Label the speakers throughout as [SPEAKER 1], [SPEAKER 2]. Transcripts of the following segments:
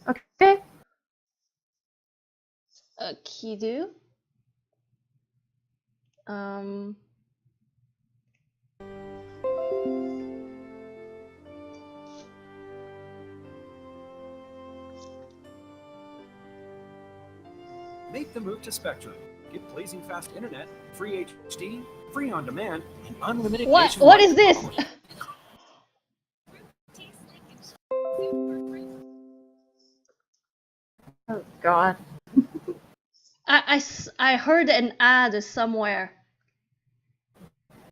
[SPEAKER 1] Okay.
[SPEAKER 2] Kidu.
[SPEAKER 3] Make the move to Spectrum. Get blazing fast internet, free HD, free on demand, and unlimited nationwide.
[SPEAKER 2] What is this?
[SPEAKER 1] Oh God.
[SPEAKER 2] I heard an ad somewhere.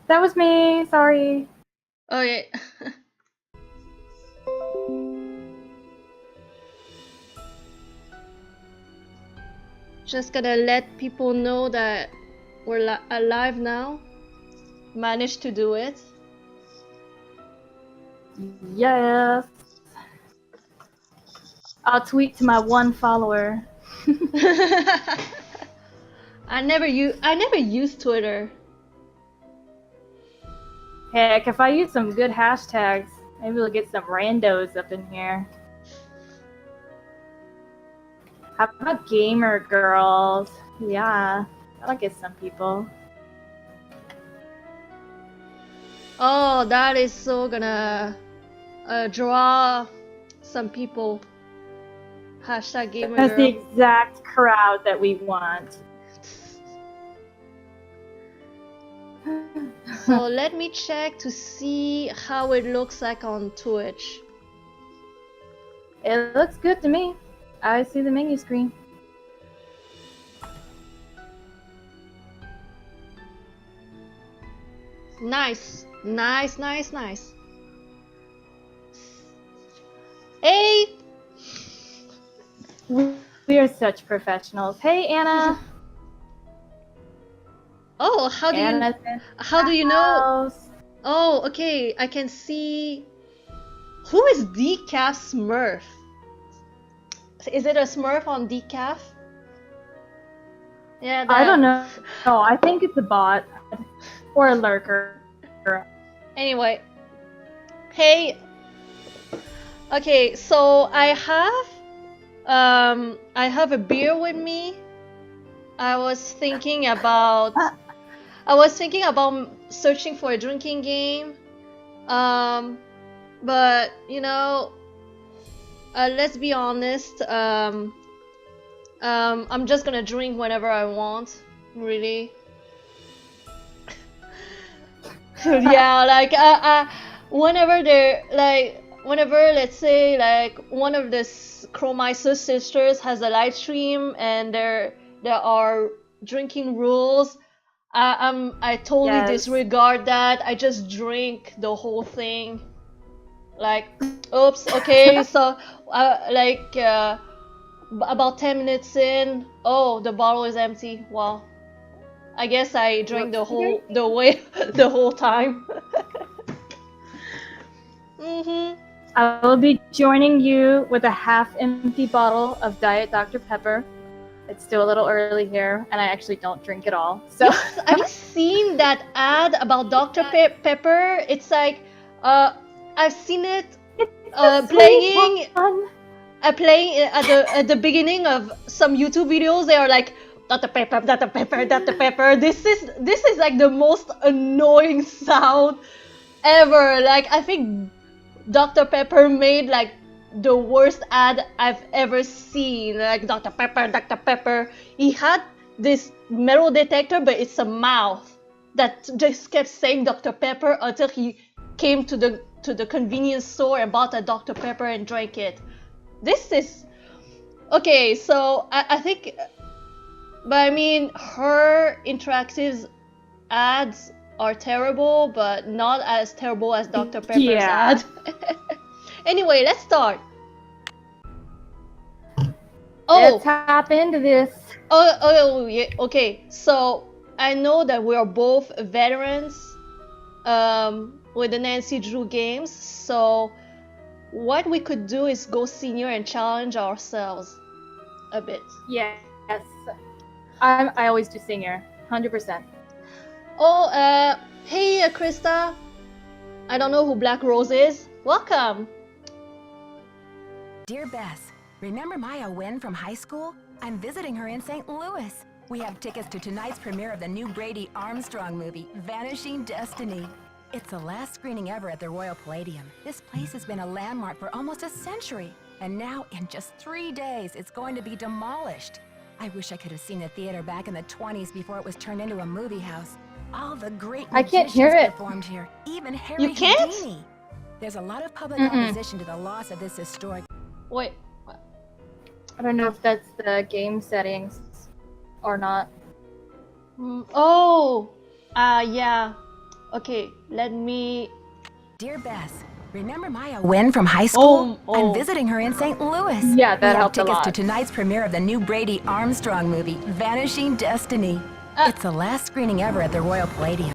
[SPEAKER 1] That was me. Sorry.
[SPEAKER 2] Okay. Just gonna let people know that we're alive now. Managed to do it.
[SPEAKER 1] Yes. I'll tweet to my one follower.
[SPEAKER 2] I never use Twitter.
[SPEAKER 1] Heck, if I use some good hashtags, maybe we'll get some randos up in here. How about gamer girls? Yeah, that'll get some people.
[SPEAKER 2] Oh, that is so gonna draw some people. Hashtag gamer
[SPEAKER 1] That's the
[SPEAKER 2] girl.
[SPEAKER 1] exact crowd that we want.
[SPEAKER 2] So let me check to see how it looks like on Twitch.
[SPEAKER 1] It looks good to me. I see the menu screen.
[SPEAKER 2] Nice, nice, nice, nice. Hey!
[SPEAKER 1] We are such professionals. Hey, Anna.
[SPEAKER 2] Oh, how do you know? Oh, okay. I can see. Who is Decaf Smurf? Is it a Smurf on Decaf? Yeah,
[SPEAKER 1] I don't know. No, I think it's a bot or a lurker.
[SPEAKER 2] Anyway, hey. Okay, so I have a beer with me. I was thinking about searching for a drinking game. But you know, let's be honest. I'm just gonna drink whenever I want. Really. Yeah, like whenever let's say like one of the Chromiser sisters has a live stream and there are drinking rules, I totally disregard that. I just drink the whole thing. Like, oops, okay, so about 10 minutes in, oh, the bottle is empty. Well, I guess I drank the whole time.
[SPEAKER 1] I will be joining you with a half-empty bottle of Diet Dr. Pepper. It's still a little early here, and I actually don't drink at all. So
[SPEAKER 2] have you seen that ad about Dr. Pepper? It's like, I've seen it playing at the beginning of some YouTube videos. They are like, Dr. Pepper, Dr. Pepper, Dr. Pepper. This is like the most annoying sound ever. Like, I think Dr. Pepper made like the worst ad I've ever seen. Like, Dr. Pepper, Dr. Pepper. He had this metal detector, but it's a mouth that just kept saying Dr. Pepper until he came to the convenience store and bought a Dr. Pepper and drank it. This is okay. So I think, but I mean, her interactive ads are terrible, but not as terrible as Dr. Pepper's ad. Anyway, let's start.
[SPEAKER 1] Let's hop into this.
[SPEAKER 2] Oh, yeah, okay. So I know that we are both veterans with the Nancy Drew games. So what we could do is go senior and challenge ourselves a bit.
[SPEAKER 1] Yes. I always do senior, 100%.
[SPEAKER 2] Oh, hey, Krista. I don't know who Black Rose is. Welcome.
[SPEAKER 4] Dear Beth, Remember Maya Wynn from high school? I'm visiting her in St. Louis. We have tickets to tonight's premiere of the new Brady Armstrong movie, Vanishing Destiny. It's the last screening ever at the Royal Palladium. This place has been a landmark for almost a century. And now, in just 3 days, it's going to be demolished. I wish I could have seen the theater back in the 20s before it was turned into a movie house. All the great
[SPEAKER 1] I can't
[SPEAKER 4] magicians
[SPEAKER 1] hear it.
[SPEAKER 4] performed here, even Harry
[SPEAKER 2] You can't?
[SPEAKER 4] Houdini. There's a lot of public
[SPEAKER 1] Mm-mm.
[SPEAKER 4] opposition to the loss of this historic...
[SPEAKER 2] Wait.
[SPEAKER 1] I don't know if that's the game settings or not.
[SPEAKER 2] Oh! Yeah. Okay, let me...
[SPEAKER 4] Dear Bess, remember Maya Wynn from high school? I'm visiting her in St. Louis.
[SPEAKER 1] Yeah, that
[SPEAKER 4] we have
[SPEAKER 1] helped a
[SPEAKER 4] tickets
[SPEAKER 1] lot.
[SPEAKER 4] to tonight's premiere of the new Brady Armstrong movie, Vanishing Destiny. It's the last screening ever at the Royal Palladium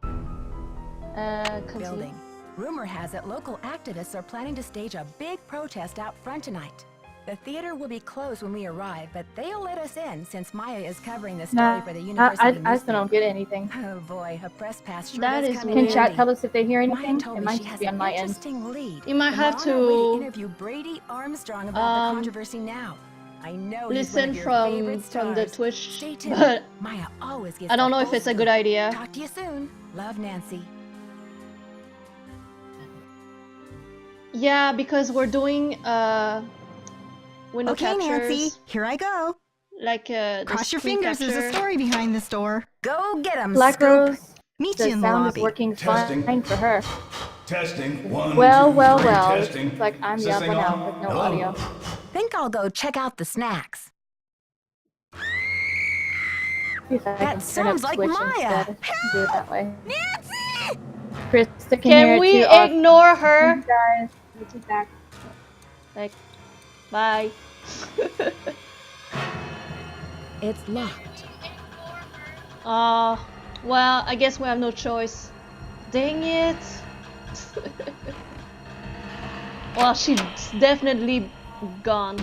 [SPEAKER 2] continue.
[SPEAKER 4] building. Rumor has it local activists are planning to stage a big protest out front tonight. The theater will be closed when we arrive, but they'll let us in since Maya is covering the story
[SPEAKER 1] Nah,
[SPEAKER 4] for the
[SPEAKER 1] I
[SPEAKER 4] university
[SPEAKER 1] still
[SPEAKER 4] newspaper.
[SPEAKER 1] don't get anything.
[SPEAKER 4] Oh boy, a press pass sure
[SPEAKER 2] That
[SPEAKER 4] does
[SPEAKER 2] is
[SPEAKER 4] come in
[SPEAKER 1] Can
[SPEAKER 2] weird.
[SPEAKER 1] chat
[SPEAKER 4] handy.
[SPEAKER 1] tell us if they hear
[SPEAKER 4] Maya
[SPEAKER 1] anything?
[SPEAKER 4] told
[SPEAKER 1] It
[SPEAKER 4] me
[SPEAKER 1] might
[SPEAKER 4] she
[SPEAKER 1] just
[SPEAKER 4] has
[SPEAKER 1] be
[SPEAKER 4] an
[SPEAKER 1] on my end.
[SPEAKER 4] interesting lead.
[SPEAKER 2] You might
[SPEAKER 4] and
[SPEAKER 2] have
[SPEAKER 4] we're on our way
[SPEAKER 2] to,
[SPEAKER 4] to interview Brady Armstrong about the controversy now. I know he's one
[SPEAKER 2] listen
[SPEAKER 4] of your favorite
[SPEAKER 2] from the
[SPEAKER 4] stars.
[SPEAKER 2] Twitch,
[SPEAKER 4] Stay tuned.
[SPEAKER 2] but
[SPEAKER 4] Maya always gives
[SPEAKER 2] I don't
[SPEAKER 4] the
[SPEAKER 2] know if
[SPEAKER 4] full
[SPEAKER 2] it's a good
[SPEAKER 4] scoop.
[SPEAKER 2] idea.
[SPEAKER 4] Talk to you soon. Love, Nancy.
[SPEAKER 2] Yeah, because we're doing window
[SPEAKER 5] Okay,
[SPEAKER 2] captures.
[SPEAKER 5] Nancy, here I go.
[SPEAKER 2] Like the
[SPEAKER 5] Cross your
[SPEAKER 2] screen
[SPEAKER 5] fingers, there's a
[SPEAKER 2] capture.
[SPEAKER 5] story behind this door.
[SPEAKER 4] Go get him,
[SPEAKER 1] Black
[SPEAKER 4] Scoop.
[SPEAKER 1] Rose,
[SPEAKER 5] Meet you
[SPEAKER 1] the
[SPEAKER 5] in the
[SPEAKER 1] sound is
[SPEAKER 5] lobby.
[SPEAKER 1] working
[SPEAKER 6] Testing.
[SPEAKER 1] fine for her.
[SPEAKER 6] Testing. One,
[SPEAKER 1] Well,
[SPEAKER 6] two,
[SPEAKER 1] well,
[SPEAKER 6] three,
[SPEAKER 1] well.
[SPEAKER 6] testing.
[SPEAKER 1] Looks like I'm
[SPEAKER 6] Is
[SPEAKER 1] the
[SPEAKER 6] this
[SPEAKER 1] odd
[SPEAKER 6] thing
[SPEAKER 1] one
[SPEAKER 6] on?
[SPEAKER 1] out with no
[SPEAKER 6] Hello?
[SPEAKER 1] audio.
[SPEAKER 4] Think I'll go check out the snacks.
[SPEAKER 1] See if I
[SPEAKER 4] That
[SPEAKER 1] can turn up
[SPEAKER 4] sounds like
[SPEAKER 1] Twitch
[SPEAKER 4] Maya.
[SPEAKER 1] instead. Do it that way.
[SPEAKER 4] Nancy!
[SPEAKER 1] Krista can hear
[SPEAKER 2] Can
[SPEAKER 1] it
[SPEAKER 2] we
[SPEAKER 1] too. Awesome.
[SPEAKER 2] ignore her?
[SPEAKER 1] Thank you guys. We'll be back.
[SPEAKER 2] Like, bye.
[SPEAKER 4] It's locked.
[SPEAKER 2] Well, I guess we have no choice. Dang it. Well, she's definitely gone.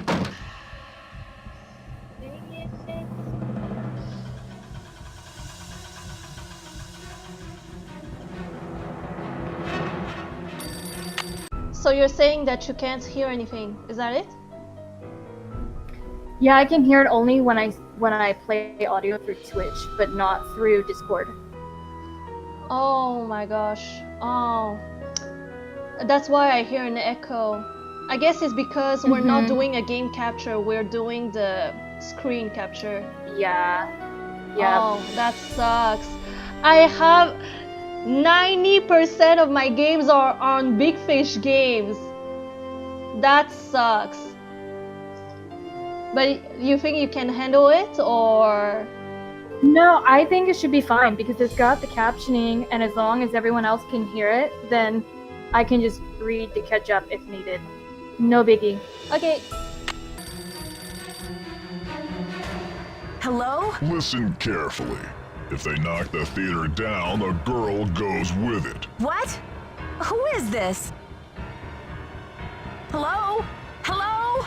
[SPEAKER 2] So you're saying that you can't hear anything, is that it?
[SPEAKER 1] Yeah, I can hear it only when I play audio through Twitch, but not through Discord.
[SPEAKER 2] Oh my gosh. Oh. That's why I hear an echo. I guess it's because we're not doing a game capture, we're doing the screen capture.
[SPEAKER 1] Yeah. Yeah.
[SPEAKER 2] Oh, that sucks. I have 90% of my games are on Big Fish games. That sucks. But you think you can handle it, or?
[SPEAKER 1] No, I think it should be fine because it's got the captioning, and as long as everyone else can hear it, then I can just read to catch up if needed. No biggie.
[SPEAKER 2] Okay.
[SPEAKER 4] Hello?
[SPEAKER 7] Listen carefully. If they knock the theater down, the girl goes with it.
[SPEAKER 4] What? Who is this? Hello? Hello?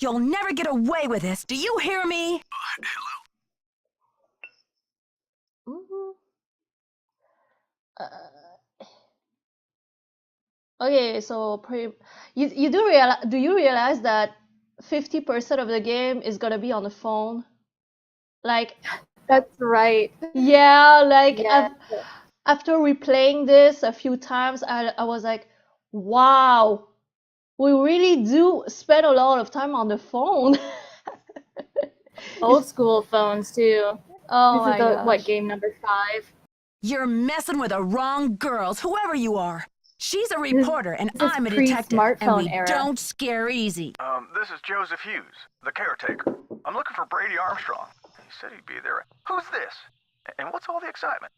[SPEAKER 4] You'll never get away with this. Do you hear me?
[SPEAKER 2] Okay, so you do you realize that 50% of the game is gonna be on the phone? Like,
[SPEAKER 1] That's right.
[SPEAKER 2] yeah, like
[SPEAKER 1] Yeah.
[SPEAKER 2] after replaying this a few times, I was like, wow, we really do spend a lot of time on the phone.
[SPEAKER 1] Old school phones too.
[SPEAKER 2] Oh
[SPEAKER 1] This
[SPEAKER 2] my
[SPEAKER 1] is the
[SPEAKER 2] gosh.
[SPEAKER 1] what, game number 5?
[SPEAKER 4] You're messing with the wrong girls, whoever you are. She's a reporter and
[SPEAKER 1] this is
[SPEAKER 4] I'm a detective, and
[SPEAKER 1] pre-smartphone
[SPEAKER 4] we
[SPEAKER 1] era.
[SPEAKER 4] don't scare easy.
[SPEAKER 8] This is Joseph Hughes, the caretaker. I'm looking for Brady Armstrong. He said he'd be there. Who's this? And what's all the excitement?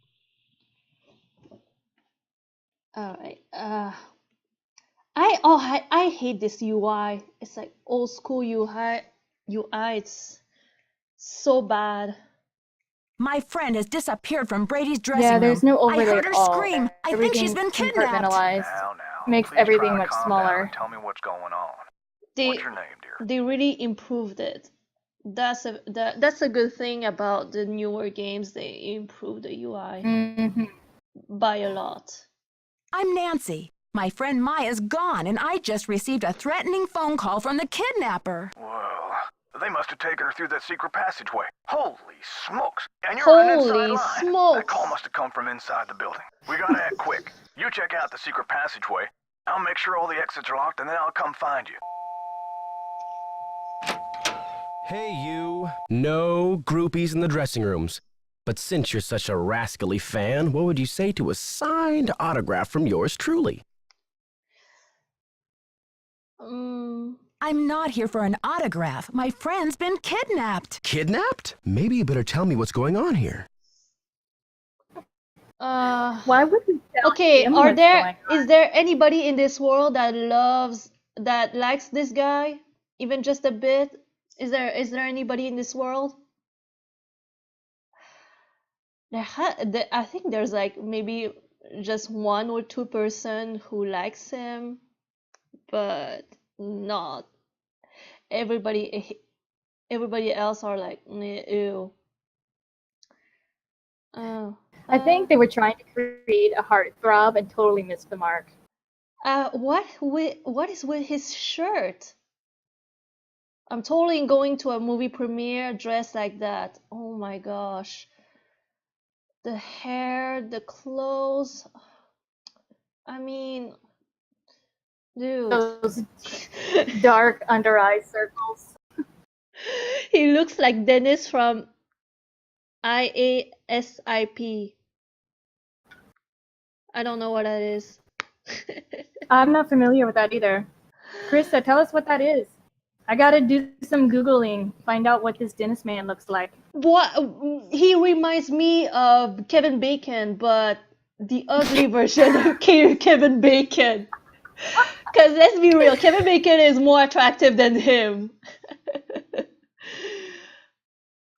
[SPEAKER 2] Alright, I hate this UI. It's like old school UI. It's so bad.
[SPEAKER 4] My friend has disappeared from Brady's dressing
[SPEAKER 1] Yeah,
[SPEAKER 4] room.
[SPEAKER 1] there's no
[SPEAKER 4] I
[SPEAKER 1] overlay
[SPEAKER 4] heard
[SPEAKER 1] at
[SPEAKER 4] her
[SPEAKER 1] all.
[SPEAKER 4] scream. I think she's been
[SPEAKER 1] Everything's
[SPEAKER 4] kidnapped.
[SPEAKER 1] compartmentalized.
[SPEAKER 8] Now,
[SPEAKER 1] Makes
[SPEAKER 8] please
[SPEAKER 1] everything
[SPEAKER 8] try to
[SPEAKER 1] much
[SPEAKER 8] calm
[SPEAKER 1] smaller.
[SPEAKER 8] down and tell me what's going on.
[SPEAKER 2] They
[SPEAKER 8] What's your name, dear?
[SPEAKER 2] they really improved it. That's a good thing about the newer games. They improve the UI
[SPEAKER 1] Mm-hmm.
[SPEAKER 2] by a lot.
[SPEAKER 4] I'm Nancy. My friend Maya's gone, and I just received a threatening phone call from the kidnapper.
[SPEAKER 8] Well, they must have taken her through that secret passageway. Holy smokes. And you're on an inside
[SPEAKER 2] Holy
[SPEAKER 8] line. That
[SPEAKER 2] smokes!
[SPEAKER 8] call must have come from inside the building. We gotta act quick. You check out the secret passageway. I'll make sure all the exits are locked, and then I'll come find you.
[SPEAKER 9] Hey, you. No groupies in the dressing rooms. But since you're such a rascally fan, what would you say to a signed autograph from yours truly?
[SPEAKER 4] I'm not here for an autograph. My friend's been kidnapped.
[SPEAKER 9] Kidnapped? Maybe you better tell me what's going on here.
[SPEAKER 1] Why would we tell
[SPEAKER 2] Okay,
[SPEAKER 1] him
[SPEAKER 2] are
[SPEAKER 1] what's
[SPEAKER 2] there
[SPEAKER 1] going on?
[SPEAKER 2] is there anybody in this world that likes this guy even just a bit? Is there anybody in this world? I think there's like maybe just 1 or 2 person who likes him, but not everybody. Everybody else are like, ew.
[SPEAKER 1] I think they were trying to create a heartthrob and totally missed the mark.
[SPEAKER 2] What is with his shirt? I'm totally going to a movie premiere dressed like that. Oh my gosh. The hair, the clothes. I mean, dude.
[SPEAKER 1] Those dark under eye circles.
[SPEAKER 2] He looks like Dennis from IASIP. I don't know what that is.
[SPEAKER 1] I'm not familiar with that either. Krista, tell us what that is. I gotta do some Googling, find out what this Dennis man looks like.
[SPEAKER 2] What? He reminds me of Kevin Bacon, but the ugly version of Kevin Bacon. Because let's be real, Kevin Bacon is more attractive than him.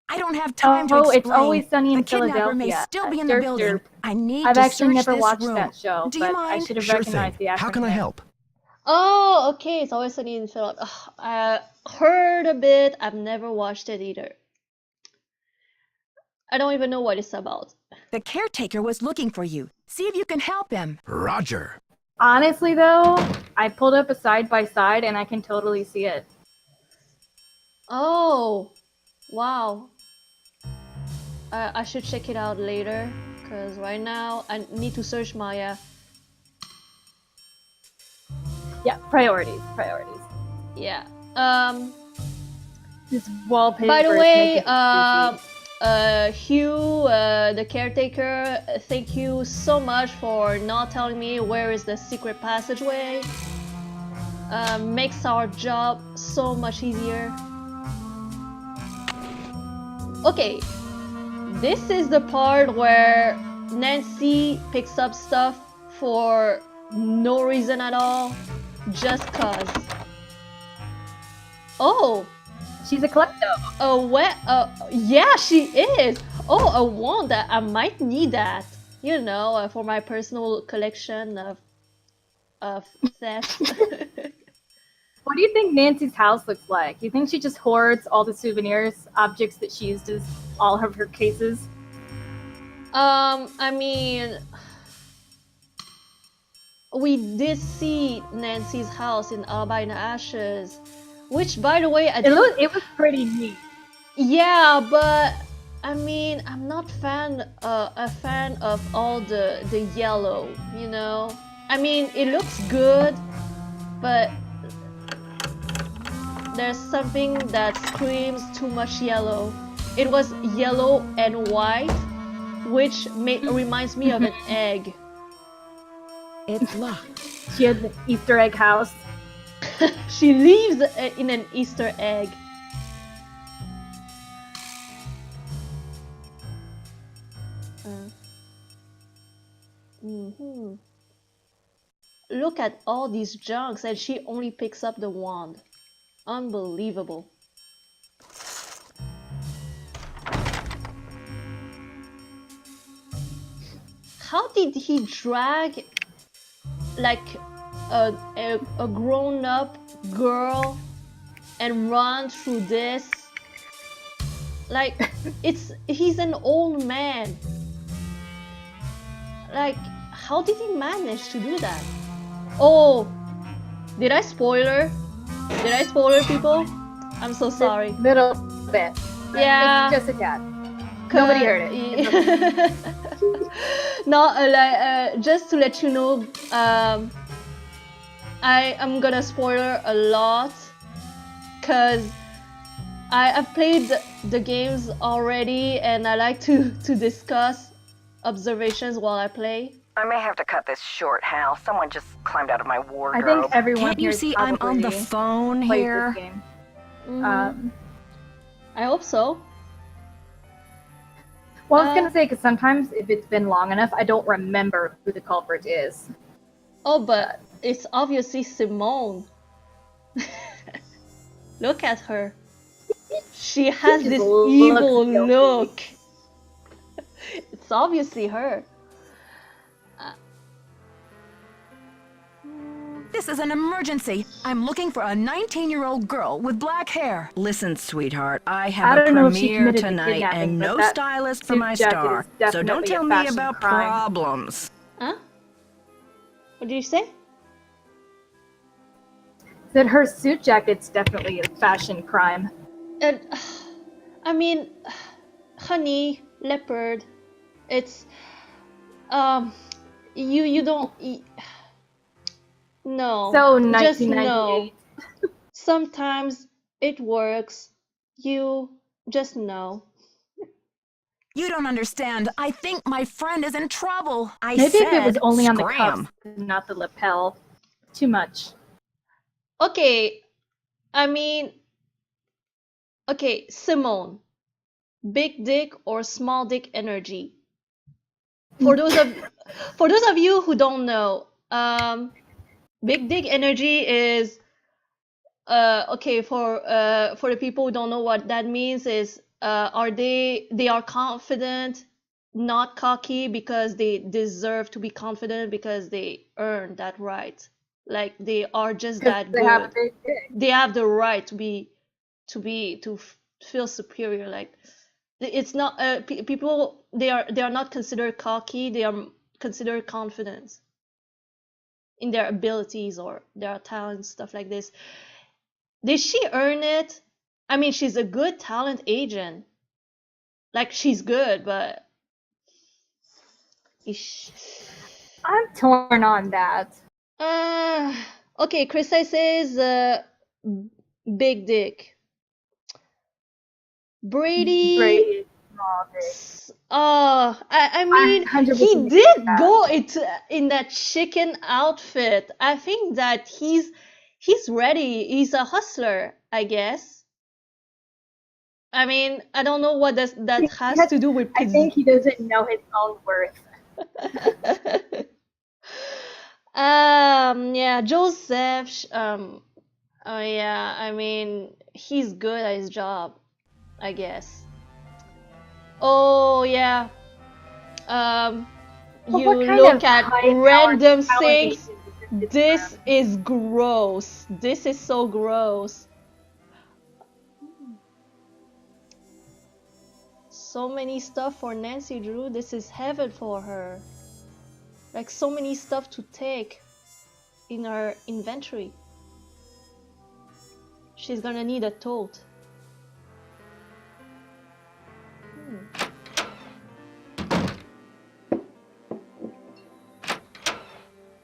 [SPEAKER 4] I don't have time to explain.
[SPEAKER 1] It's Always Sunny in
[SPEAKER 4] the kidnapper may
[SPEAKER 1] Philadelphia.
[SPEAKER 4] still be in the
[SPEAKER 1] Derp
[SPEAKER 4] building.
[SPEAKER 1] derp.
[SPEAKER 4] I need
[SPEAKER 1] I've
[SPEAKER 4] to
[SPEAKER 1] actually
[SPEAKER 4] search
[SPEAKER 1] never
[SPEAKER 4] this
[SPEAKER 1] watched
[SPEAKER 4] room.
[SPEAKER 1] that show,
[SPEAKER 4] Do you
[SPEAKER 1] but I
[SPEAKER 4] mind?
[SPEAKER 1] should have
[SPEAKER 9] Sure
[SPEAKER 1] recognized
[SPEAKER 9] thing.
[SPEAKER 1] the actor.
[SPEAKER 9] How can I help?
[SPEAKER 2] Oh, okay, it's Always Sunny in Philadelphia. I heard a bit. I've never watched it either. I don't even know what it's about.
[SPEAKER 4] The caretaker was looking for you. See if you can help him.
[SPEAKER 9] Roger.
[SPEAKER 1] Honestly, though, I pulled up a side by side and I can totally see it.
[SPEAKER 2] Oh, wow. I should check it out later, because right now I need to search Maya.
[SPEAKER 1] Yeah, priorities.
[SPEAKER 2] Yeah.
[SPEAKER 1] This wallpaper.
[SPEAKER 2] By the
[SPEAKER 1] is
[SPEAKER 2] way,
[SPEAKER 1] making me
[SPEAKER 2] Hugh, the caretaker, thank you so much for not telling me where is the secret passageway. Makes our job so much easier. Okay, this is the part where Nancy picks up stuff for no reason at all, just cause. Oh!
[SPEAKER 1] She's a klepto.
[SPEAKER 2] Yeah, she is. Oh, a wand that I might need that. You know, for my personal collection of theft.
[SPEAKER 1] What do you think Nancy's house looks like? You think she just hoards all the souvenirs, objects that she uses all of her cases?
[SPEAKER 2] I mean, we did see Nancy's house in Alba in Ashes, which, by the way,
[SPEAKER 1] it was pretty neat.
[SPEAKER 2] Yeah, but I mean, I'm not a fan of all the yellow, you know? I mean, it looks good, but there's something that screams too much yellow. It was yellow and white, which reminds me of an egg.
[SPEAKER 4] It's locked.
[SPEAKER 1] She had the Easter egg house.
[SPEAKER 2] She lives in an Easter egg. Look at all these junks, and she only picks up the wand. Unbelievable. How did he drag like a grown-up girl and run through this? Like, he's an old man. Like, How did he manage to do that? Oh, did I spoiler? Did I spoiler people? I'm so sorry.
[SPEAKER 1] Little bit.
[SPEAKER 2] Yeah.
[SPEAKER 1] It's just a tad. Nobody heard it. It's okay.
[SPEAKER 2] No, just to let you know, I am gonna spoiler a lot, cause I've played the games already, and I like to discuss observations while I play.
[SPEAKER 4] I may have to cut this short, Hal. Someone just climbed out of my
[SPEAKER 1] I
[SPEAKER 4] wardrobe.
[SPEAKER 1] think everyone
[SPEAKER 4] Can't you
[SPEAKER 1] here
[SPEAKER 4] see I'm on the
[SPEAKER 1] probably
[SPEAKER 4] phone
[SPEAKER 1] plays
[SPEAKER 4] here?
[SPEAKER 1] this game.
[SPEAKER 2] I hope so.
[SPEAKER 1] Well, I was gonna say, because sometimes if it's been long enough, I don't remember who the culprit is.
[SPEAKER 2] Oh, but it's obviously Simone. Look at her. She has
[SPEAKER 1] She
[SPEAKER 2] this
[SPEAKER 1] just looks
[SPEAKER 2] evil
[SPEAKER 1] guilty.
[SPEAKER 2] look. It's obviously her.
[SPEAKER 4] This is an emergency. I'm looking for a 19-year-old girl with black hair. Listen, sweetheart, I have
[SPEAKER 1] I
[SPEAKER 4] a
[SPEAKER 1] don't know if she
[SPEAKER 4] premiere
[SPEAKER 1] committed to
[SPEAKER 4] tonight
[SPEAKER 1] kidnapping,
[SPEAKER 4] and
[SPEAKER 1] but
[SPEAKER 4] no
[SPEAKER 1] that
[SPEAKER 4] stylist for
[SPEAKER 1] suit
[SPEAKER 4] my
[SPEAKER 1] jacket
[SPEAKER 4] star.
[SPEAKER 1] is
[SPEAKER 4] So don't
[SPEAKER 1] definitely
[SPEAKER 4] tell
[SPEAKER 1] a
[SPEAKER 4] me
[SPEAKER 1] fashion
[SPEAKER 4] about
[SPEAKER 1] crime.
[SPEAKER 4] problems.
[SPEAKER 2] Huh? What did you say?
[SPEAKER 1] That her suit jacket's definitely a fashion crime.
[SPEAKER 2] And I mean, honey, leopard. It's you don't. No,
[SPEAKER 1] So
[SPEAKER 2] just no.
[SPEAKER 1] 1998.
[SPEAKER 2] Sometimes it works. You just know.
[SPEAKER 4] You don't understand. I think my friend is in trouble. I
[SPEAKER 1] Maybe
[SPEAKER 4] said
[SPEAKER 1] if it was only on the
[SPEAKER 4] scram.
[SPEAKER 1] cuffs, not the lapel. Too much.
[SPEAKER 2] Okay, I mean, okay, Simone, big dick or small dick energy? For those of you who don't know, big dick energy is okay for the people who don't know what that means is they are confident, not cocky, because they deserve to be confident because they earned that right. Like they are just that
[SPEAKER 1] They have a
[SPEAKER 2] good.
[SPEAKER 1] big dick.
[SPEAKER 2] They have the right to feel superior. Like it's not people. They are not considered cocky. They are considered confident in their abilities or their talents, stuff like this. Did she earn it? I mean, she's a good talent agent. Like she's good, but is
[SPEAKER 1] I'm torn on that.
[SPEAKER 2] okay, Krista says big dick. Brady.
[SPEAKER 1] Small dick.
[SPEAKER 2] I mean,
[SPEAKER 1] 100%
[SPEAKER 2] he
[SPEAKER 1] agree
[SPEAKER 2] did
[SPEAKER 1] with that.
[SPEAKER 2] go in that chicken outfit. I think that he's ready. He's a hustler, I guess. I mean, I don't know what that has to do with
[SPEAKER 1] I think he doesn't know his own worth.
[SPEAKER 2] Yeah, Joseph. Oh yeah, I mean, he's good at his job, I guess. Oh yeah.
[SPEAKER 1] Well,
[SPEAKER 2] You
[SPEAKER 1] what kind
[SPEAKER 2] look
[SPEAKER 1] of
[SPEAKER 2] at
[SPEAKER 1] high-powered
[SPEAKER 2] random
[SPEAKER 1] talent
[SPEAKER 2] things.
[SPEAKER 1] agent
[SPEAKER 2] This is gross. This is so gross. So many stuff for Nancy Drew. This is heaven for her. Like so many stuff to take in her inventory. She's gonna need a tote.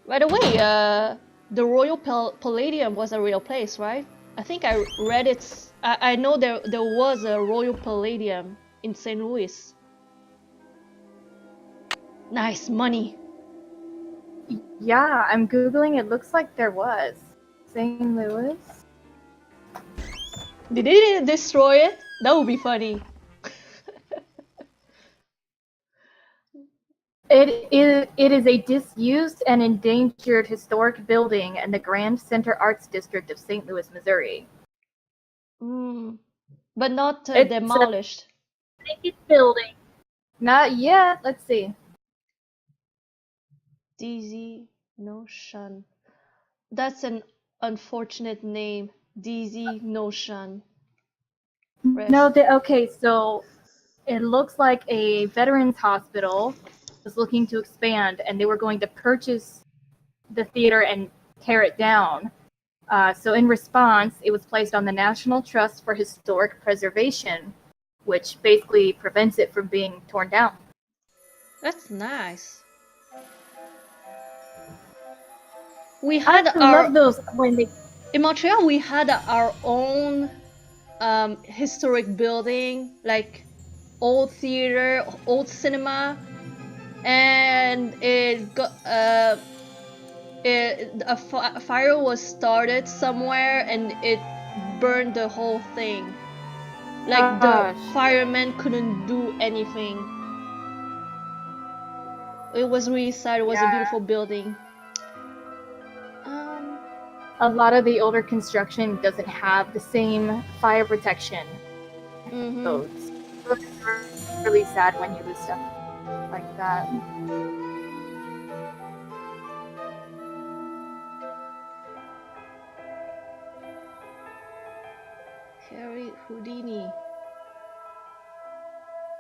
[SPEAKER 2] By the way, the Royal Palladium was a real place, right? I think I read it. I know there was a Royal Palladium in St. Louis. Nice money.
[SPEAKER 1] Yeah, I'm googling. It looks like there was. St. Louis.
[SPEAKER 2] Did they destroy it? That would be funny.
[SPEAKER 1] It is a disused and endangered historic building in the Grand Center Arts District of St. Louis, Missouri.
[SPEAKER 2] But not
[SPEAKER 1] It's
[SPEAKER 2] demolished.
[SPEAKER 1] I think it's building. Not yet. Let's see.
[SPEAKER 2] DZ Notion. That's an unfortunate name. DZ Notion.
[SPEAKER 1] No, okay, so it looks like a veterans hospital was looking to expand, and they were going to purchase the theater and tear it down. So in response, it was placed on the National Trust for Historic Preservation, which basically prevents it from being torn down.
[SPEAKER 2] That's nice. We
[SPEAKER 1] I
[SPEAKER 2] had our
[SPEAKER 1] love those when they.
[SPEAKER 2] in Montreal. We had our own historic building, like old theater, old cinema, and it got a fire was started somewhere and it burned the whole thing. Like the firemen couldn't do anything. It was really sad. It was a beautiful building.
[SPEAKER 1] A lot of the older construction doesn't have the same fire protection. So it's really sad when you lose stuff like that.
[SPEAKER 2] Harry Houdini.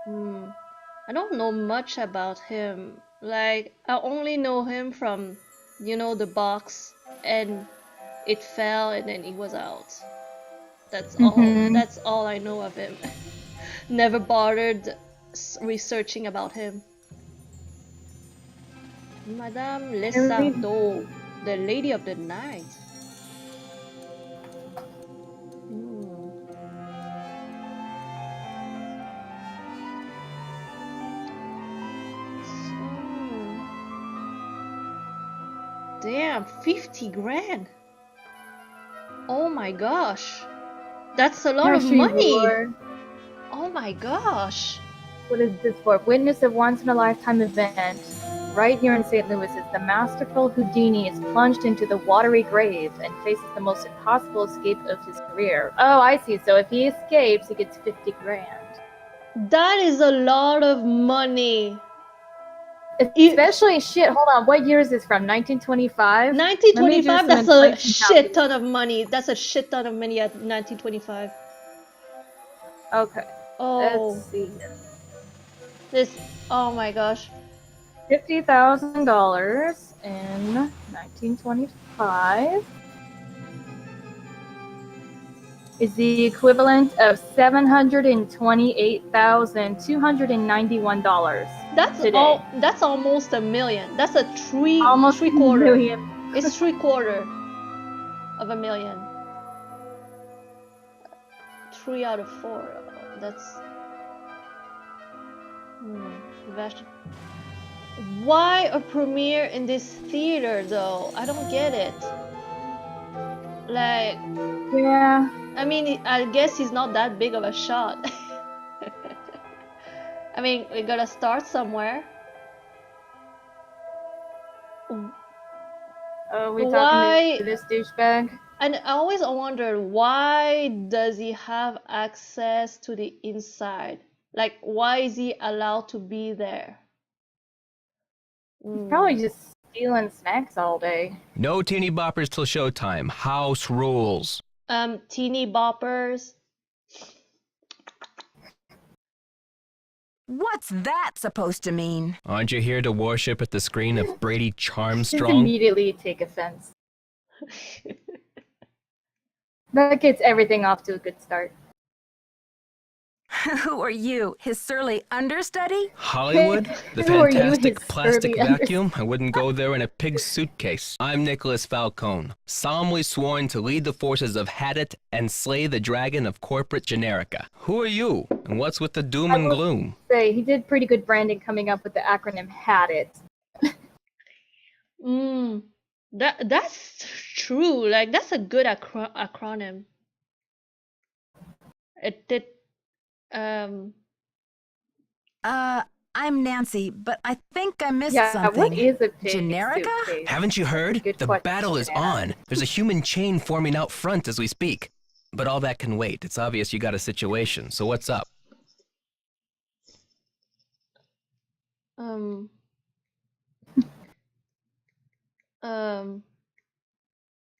[SPEAKER 2] I don't know much about him. Like, I only know him from, you know, the box and it fell and then it was out. That's all. That's all I know of him. Never bothered researching about him. Madame Lesardo, the Lady of the Night. Damn, 50 grand. Oh my gosh. That's a lot of money. Oh my gosh.
[SPEAKER 1] What is this for? Witness a once-in-a-lifetime event. Right here in St. Louis is the masterful Houdini is plunged into the watery grave and faces the most impossible escape of his career. Oh, I see. So if he escapes, he gets 50 grand.
[SPEAKER 2] That is a lot of money.
[SPEAKER 1] Especially, shit, hold on. What year is this from? 1925?
[SPEAKER 2] 1925? That's a shit ton of money. That's a shit ton of money at 1925.
[SPEAKER 1] Okay.
[SPEAKER 2] Oh.
[SPEAKER 1] Let's see.
[SPEAKER 2] This, oh my gosh.
[SPEAKER 1] $50,000 in 1925 is the equivalent of $728,291.
[SPEAKER 2] That's
[SPEAKER 1] today.
[SPEAKER 2] That's almost $1 million. That's a
[SPEAKER 1] almost
[SPEAKER 2] three quarter.
[SPEAKER 1] $1 million.
[SPEAKER 2] It's 3/4 of $1 million. 3 out of 4. That's Why a premiere in this theater though? I don't get it. Like,
[SPEAKER 1] yeah.
[SPEAKER 2] I mean, I guess he's not that big of a shot. I mean, we gotta start somewhere.
[SPEAKER 1] Oh, we talking to this douchebag?
[SPEAKER 2] And I always wondered, why does he have access to the inside? Like, why is he allowed to be there?
[SPEAKER 1] Probably just stealing snacks all day.
[SPEAKER 9] No teeny boppers till showtime. House rules.
[SPEAKER 2] Teeny boppers.
[SPEAKER 4] What's that supposed to mean?
[SPEAKER 9] Aren't you here to worship at the screen of Brady
[SPEAKER 1] Just
[SPEAKER 9] Charmstrong?
[SPEAKER 1] immediately take offense. That gets everything off to a good start.
[SPEAKER 4] Who are you, his surly understudy?
[SPEAKER 9] Hollywood? The
[SPEAKER 1] Who are you,
[SPEAKER 9] fantastic
[SPEAKER 1] his
[SPEAKER 9] plastic
[SPEAKER 1] surly
[SPEAKER 9] vacuum? I wouldn't go there in a pig's suitcase. I'm Nicholas Falcone, solemnly sworn to lead the forces of Hadit and slay the dragon of corporate generica. Who are you? And what's with the doom and gloom?
[SPEAKER 1] Say, he did pretty good branding coming up with the acronym HADIT.
[SPEAKER 2] That's true. Like, that's a good acronym. It did.
[SPEAKER 4] I'm Nancy, but I think I missed
[SPEAKER 1] Yeah,
[SPEAKER 4] something.
[SPEAKER 1] what is a pig
[SPEAKER 4] Generica?
[SPEAKER 1] suitcase?
[SPEAKER 9] Haven't you heard?
[SPEAKER 1] Good
[SPEAKER 9] The
[SPEAKER 1] question,
[SPEAKER 9] battle is
[SPEAKER 1] Anna.
[SPEAKER 9] on. There's a human chain forming out front as we speak. But all that can wait. It's obvious you got a situation. So what's up?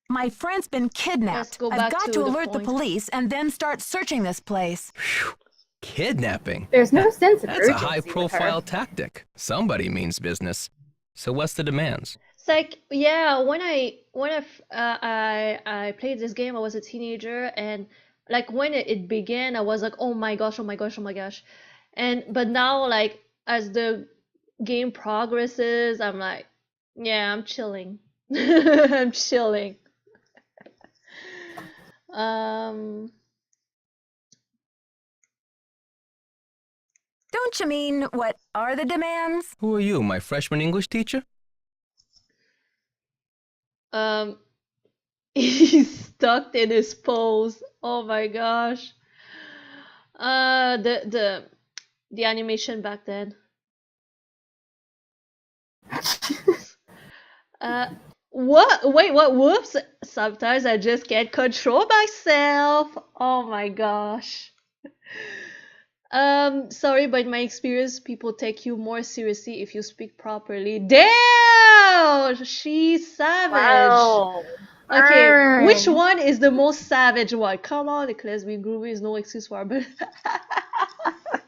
[SPEAKER 4] My friend's been kidnapped.
[SPEAKER 2] Let's go
[SPEAKER 4] I've
[SPEAKER 2] back
[SPEAKER 4] got
[SPEAKER 2] to
[SPEAKER 4] to
[SPEAKER 2] the
[SPEAKER 4] alert the
[SPEAKER 2] point.
[SPEAKER 4] police and then start searching this place.
[SPEAKER 9] Kidnapping?
[SPEAKER 1] There's no sense of
[SPEAKER 9] That's a
[SPEAKER 1] urgency with her.
[SPEAKER 9] high-profile tactic. Somebody means business. So what's the demands?
[SPEAKER 2] It's like, yeah, when I played this game, I was a teenager, and like when it began, I was like, oh my gosh, oh my gosh, oh my gosh. But now, like, as the game progresses, I'm like, yeah, I'm chilling. I'm chilling. Um,
[SPEAKER 4] Don't you mean, what are the demands?
[SPEAKER 9] Who are you, my freshman English teacher?
[SPEAKER 2] um, he's stuck in his pose. Oh my gosh. The animation back then. What? Wait, what? Whoops! Sometimes I just can't control myself. Oh my gosh. Sorry, but in my experience, people take you more seriously if you speak properly. Damn! She's savage.
[SPEAKER 1] Wow.
[SPEAKER 2] Okay, which
[SPEAKER 1] Burn.
[SPEAKER 2] one is the most savage one? Come on, Nicholas, being groovy is no excuse for but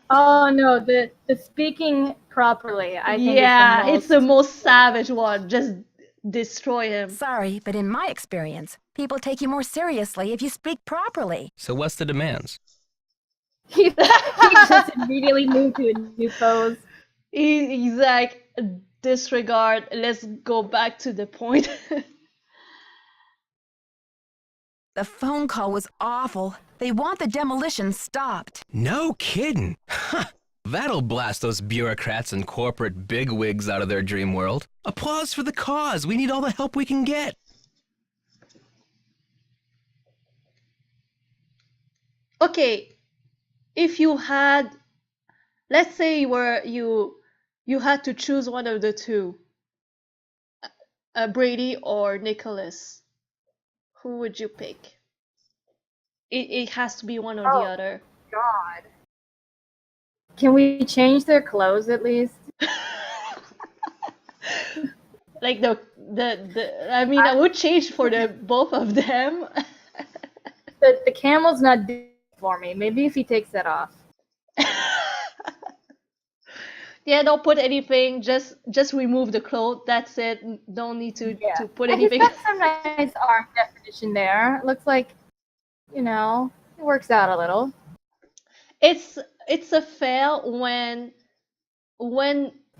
[SPEAKER 1] Oh no, the speaking properly, I think
[SPEAKER 2] yeah,
[SPEAKER 1] is
[SPEAKER 2] it's the most savage one. Just destroy him.
[SPEAKER 4] Sorry, but in my experience, people take you more seriously if you speak properly.
[SPEAKER 9] So what's the demands?
[SPEAKER 1] he just immediately moved to a new pose.
[SPEAKER 2] He's like, disregard, let's go back to the point.
[SPEAKER 4] The phone call was awful. They want the demolition stopped.
[SPEAKER 9] No kidding. That'll blast those bureaucrats and corporate bigwigs out of their dream world. Applause for the cause. We need all the help we can get.
[SPEAKER 2] Okay, if you had, let's say you had to choose one of the two, Brady or Nicholas, who would you pick? It has to be one or the other.
[SPEAKER 1] God. Can we change their clothes at least?
[SPEAKER 2] Like I mean, I would change for the both of them.
[SPEAKER 1] The camel's not doing it for me. Maybe if he takes that off.
[SPEAKER 2] Yeah, don't put anything. Just remove the clothes. That's it. Don't need to put anything.
[SPEAKER 1] He's got some nice arm definition there. It looks like, you know, it works out a little.
[SPEAKER 2] It's a fail when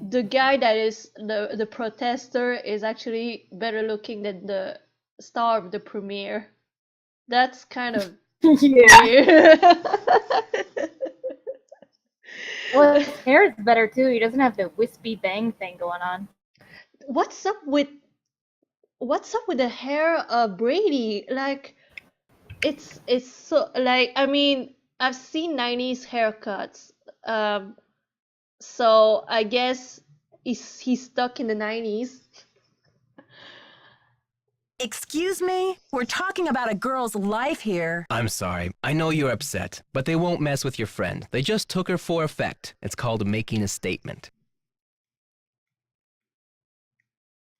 [SPEAKER 2] the guy that is the protester is actually better looking than the star of the premiere. That's kind of weird.
[SPEAKER 1] Well, his hair is better too. He doesn't have the wispy bang thing going on.
[SPEAKER 2] What's up with the hair of Brady? Like, it's so, like, I mean, I've seen 90s haircuts. So I guess he's stuck in the 90s.
[SPEAKER 4] Excuse me? We're talking about a girl's life here.
[SPEAKER 9] I'm sorry. I know you're upset, but they won't mess with your friend. They just took her for effect. It's called making a statement.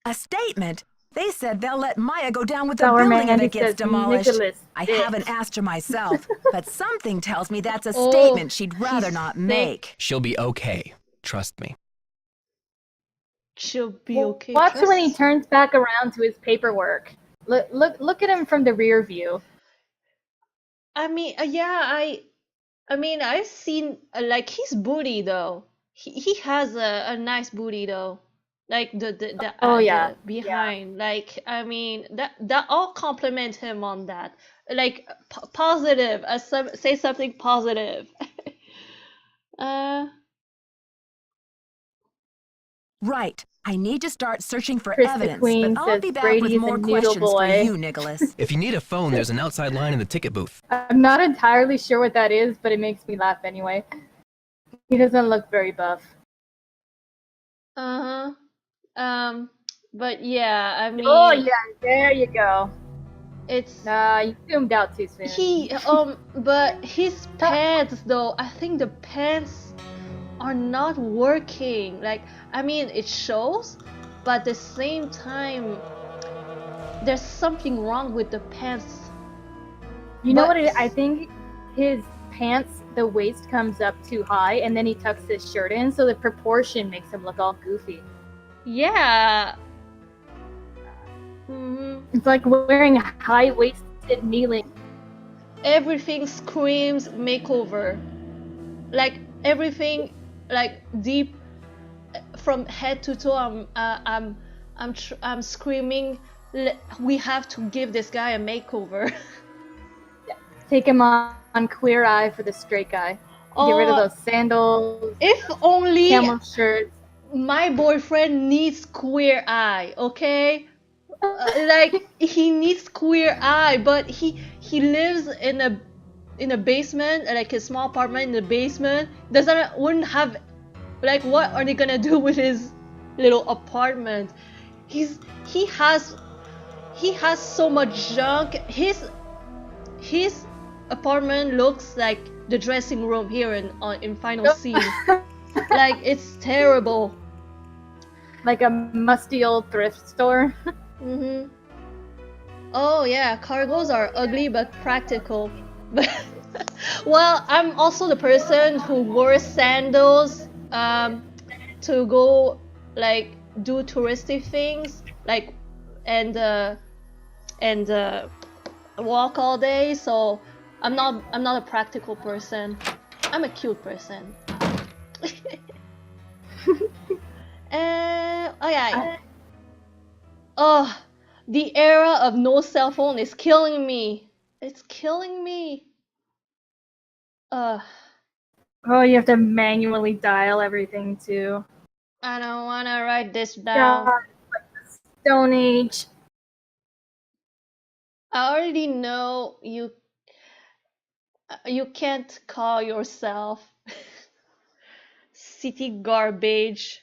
[SPEAKER 4] A statement? They said they'll let Maya go down with the building if it gets demolished. I haven't asked her myself, but something tells me that's a statement she'd rather not make.
[SPEAKER 9] She'll be okay. Trust me.
[SPEAKER 2] She'll be okay.
[SPEAKER 1] Watch when he turns back around to his paperwork. Look at him from the rear view.
[SPEAKER 2] I mean, yeah, I mean, I've seen like his booty though. He has a nice booty though. Like the behind. Yeah. Like, I mean, that all compliment him on that. Like positive. Say something positive.
[SPEAKER 4] Right. I need to start searching for
[SPEAKER 1] Chris
[SPEAKER 4] evidence,
[SPEAKER 1] but
[SPEAKER 4] I'll be back with more questions for you, Nicholas.
[SPEAKER 9] If you need a phone, there's an outside line in the ticket booth.
[SPEAKER 1] I'm not entirely sure what that is, but it makes me laugh anyway. He doesn't look very buff.
[SPEAKER 2] But yeah, I mean.
[SPEAKER 1] Oh yeah, there you go.
[SPEAKER 2] It's
[SPEAKER 1] you zoomed out too soon.
[SPEAKER 2] But his pants though, I think the pants are not working. Like, I mean, it shows, but at the same time, there's something wrong with the pants.
[SPEAKER 1] You know what it is? I think his pants the waist comes up too high, and then he tucks his shirt in, so the proportion makes him look all goofy.
[SPEAKER 2] Yeah.
[SPEAKER 1] It's like wearing high-waisted kneeling.
[SPEAKER 2] Everything screams makeover. Like everything, like deep from head to toe. I'm screaming. We have to give this guy a makeover.
[SPEAKER 1] Take him on Queer Eye for the straight guy. Get rid of those sandals.
[SPEAKER 2] If only
[SPEAKER 1] camel shirts.
[SPEAKER 2] My boyfriend needs Queer Eye, okay? Like he needs Queer Eye, but he lives in a basement, like a small apartment in the basement. Wouldn't have, like, what are they gonna do with his little apartment? He has so much junk. His apartment looks like the dressing room here in final scene. Like, it's terrible.
[SPEAKER 1] Like a musty old thrift store.
[SPEAKER 2] Oh yeah, cargos are ugly but practical. Well, I'm also the person who wears sandals to go, like, do touristy things, like, and walk all day. So I'm not a practical person. I'm a cute person. Oh yeah. Oh, the era of no cell phone is killing me. It's killing me.
[SPEAKER 1] Oh, you have to manually dial everything too.
[SPEAKER 2] I don't wanna write this down.
[SPEAKER 1] God, like the Stone Age.
[SPEAKER 2] I already know you can't call yourself city garbage.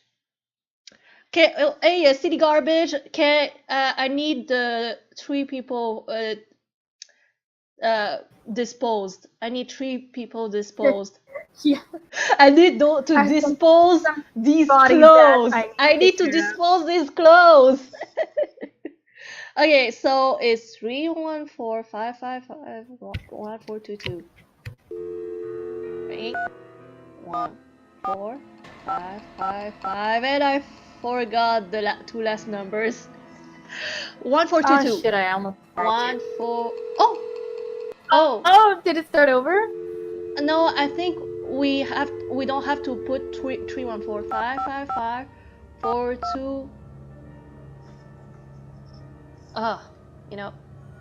[SPEAKER 2] Okay, hey, city garbage. Okay, I need the 3 people disposed. I need 3 people disposed.
[SPEAKER 1] Yeah.
[SPEAKER 2] I need to dispose these clothes. I need to dispose these clothes. Okay, so it's 314-555-1422. 314-555, and I forgot the 2 last numbers. 1422.
[SPEAKER 1] Oh shit! I almost.
[SPEAKER 2] 14.
[SPEAKER 1] Oh! Did it start over?
[SPEAKER 2] No, I think we don't have to put 314-555-42. You know,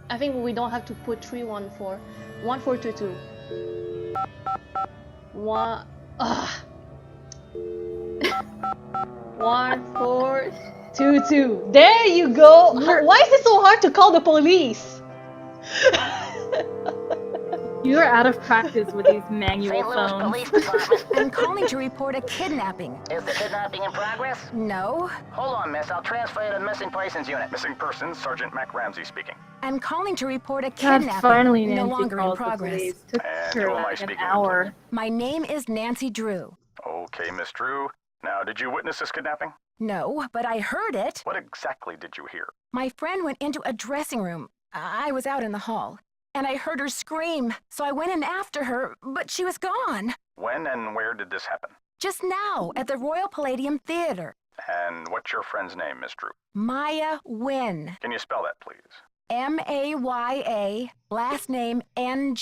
[SPEAKER 2] I think we don't have to put 314. 1422. 1422. There you go. Why is it so hard to call the police?
[SPEAKER 1] You're out of practice with these manual phones.
[SPEAKER 10] Police Department.
[SPEAKER 4] I'm calling to report a kidnapping.
[SPEAKER 10] Is the kidnapping in progress?
[SPEAKER 4] No.
[SPEAKER 10] Hold on, miss. I'll transfer you to the missing persons unit.
[SPEAKER 8] Missing persons, Sergeant Mac Ramsey speaking.
[SPEAKER 4] I'm calling to report a
[SPEAKER 1] God,
[SPEAKER 4] kidnapping.
[SPEAKER 1] finally
[SPEAKER 4] no
[SPEAKER 1] Nancy
[SPEAKER 4] longer in
[SPEAKER 1] calls the
[SPEAKER 4] progress.
[SPEAKER 1] police. Took
[SPEAKER 8] And
[SPEAKER 1] her
[SPEAKER 8] who am I
[SPEAKER 1] like an
[SPEAKER 8] speaking with?
[SPEAKER 1] hour.
[SPEAKER 4] My name is Nancy Drew.
[SPEAKER 8] Okay, Miss Drew. Now, did you witness this kidnapping?
[SPEAKER 4] No, but I heard it.
[SPEAKER 8] What exactly did you hear?
[SPEAKER 4] My friend went into a dressing room. I was out in the hall. And I heard her scream, so I went in after her, but she was gone.
[SPEAKER 8] When and where did this happen?
[SPEAKER 4] Just now, at the Royal Palladium Theater.
[SPEAKER 8] And what's your friend's name, Miss Drew?
[SPEAKER 4] Maya Nguyen.
[SPEAKER 8] Can you spell that, please?
[SPEAKER 4] M-A-Y-A, last name N-G-U-Y-E-N.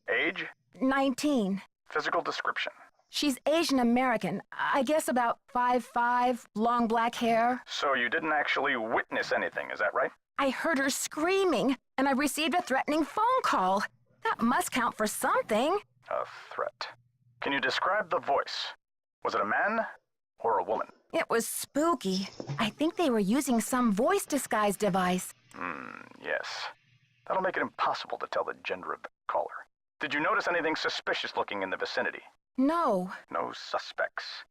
[SPEAKER 8] Age?
[SPEAKER 4] 19.
[SPEAKER 8] Physical description?
[SPEAKER 4] She's Asian American. I guess about 5'5", long black hair.
[SPEAKER 8] So you didn't actually witness anything, is that right?
[SPEAKER 4] I heard her screaming, and I received a threatening phone call. That must count for something.
[SPEAKER 8] A threat. Can you describe the voice? Was it a man or a woman?
[SPEAKER 4] It was spooky. I think they were using some voice disguise device.
[SPEAKER 8] Yes. That'll make it impossible to tell the gender of the caller. Did you notice anything suspicious looking in the vicinity?
[SPEAKER 4] No.
[SPEAKER 8] No suspects.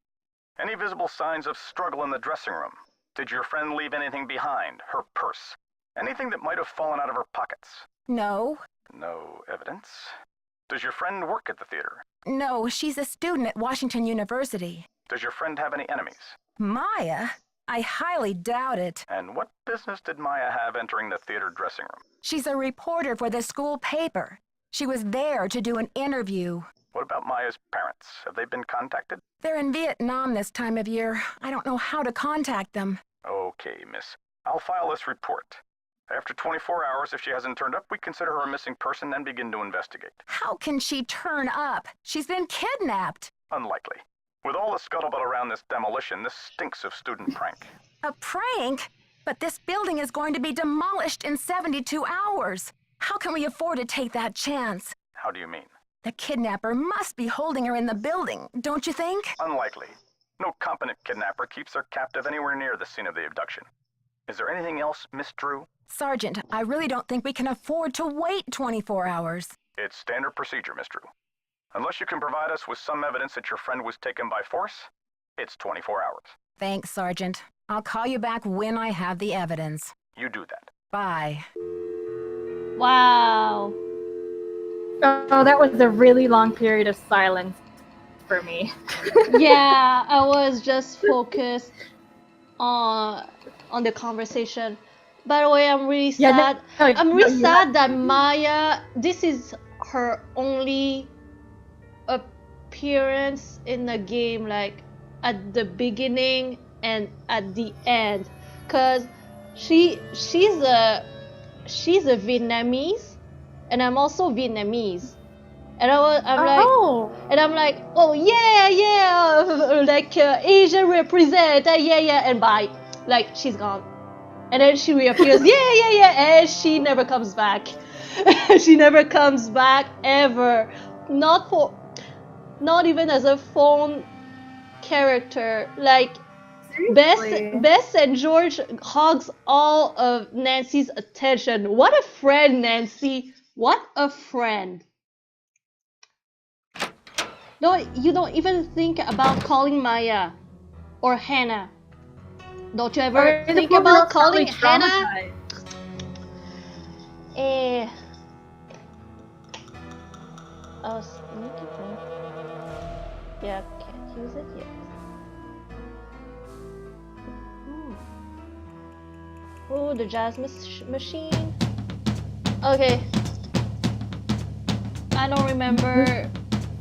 [SPEAKER 8] Any visible signs of struggle in the dressing room? Did your friend leave anything behind? Her purse? Anything that might have fallen out of her pockets?
[SPEAKER 4] No.
[SPEAKER 8] No evidence. Does your friend work at the theater?
[SPEAKER 4] No, she's a student at Washington University.
[SPEAKER 8] Does your friend have any enemies?
[SPEAKER 4] Maya? I highly doubt it.
[SPEAKER 8] And what business did Maya have entering the theater dressing room?
[SPEAKER 4] She's a reporter for the school paper. She was there to do an interview.
[SPEAKER 8] What about Maya's parents? Have they been contacted?
[SPEAKER 4] They're in Vietnam this time of year. I don't know how to contact them.
[SPEAKER 8] Okay, miss. I'll file this report. After 24 hours, if she hasn't turned up, we consider her a missing person, then begin to investigate.
[SPEAKER 4] How can she turn up? She's been kidnapped.
[SPEAKER 8] Unlikely. With all the scuttlebutt around this demolition, this stinks of student prank.
[SPEAKER 4] A prank? But this building is going to be demolished in 72 hours. How can we afford to take that chance?
[SPEAKER 8] How do you mean?
[SPEAKER 4] The kidnapper must be holding her in the building, don't you think?
[SPEAKER 8] Unlikely. No competent kidnapper keeps her captive anywhere near the scene of the abduction. Is there anything else, Miss Drew?
[SPEAKER 4] Sergeant, I really don't think we can afford to wait 24 hours.
[SPEAKER 8] It's standard procedure, Miss Drew. Unless you can provide us with some evidence that your friend was taken by force, it's 24 hours.
[SPEAKER 4] Thanks, Sergeant. I'll call you back when I have the evidence.
[SPEAKER 8] You do that.
[SPEAKER 4] Bye.
[SPEAKER 2] Wow.
[SPEAKER 1] Oh, that was a really long period of silence for me.
[SPEAKER 2] Yeah, I was just focused on the conversation. By the way, I'm really sad. I'm really sad that Maya, this is her only appearance in the game, like at the beginning and at the end, cause she's a Vietnamese, and I'm also Vietnamese, and I'm like, oh yeah, like Asian represent, yeah, and by like she's gone. And then she reappears, yeah, and she never comes back. She never comes back ever. Not even as a phone character. Like Bess and George hogs all of Nancy's attention. What a friend, Nancy. What a friend. No, you don't even think about calling Maya or Hannah. Don't you ever think about calling Hannah? Oh, sneaky thing. Yeah, can't use it yet. Oh, the jazz machine. Okay. I don't remember.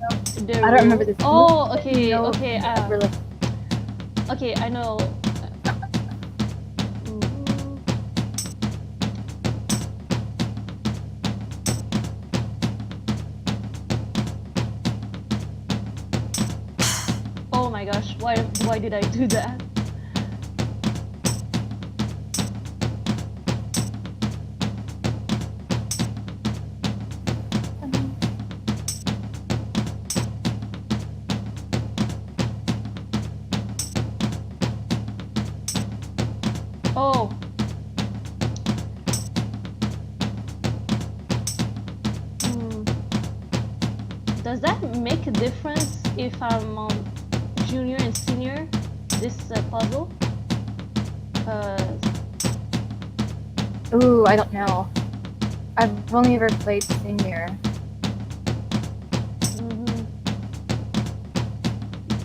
[SPEAKER 1] I don't remember this.
[SPEAKER 2] Oh, okay, okay. Okay, I know. Oh my gosh, why did I do that? Oh. Does that make a difference if I'm on junior and senior, this puzzle?
[SPEAKER 1] Ooh, I don't know. I've only ever played senior.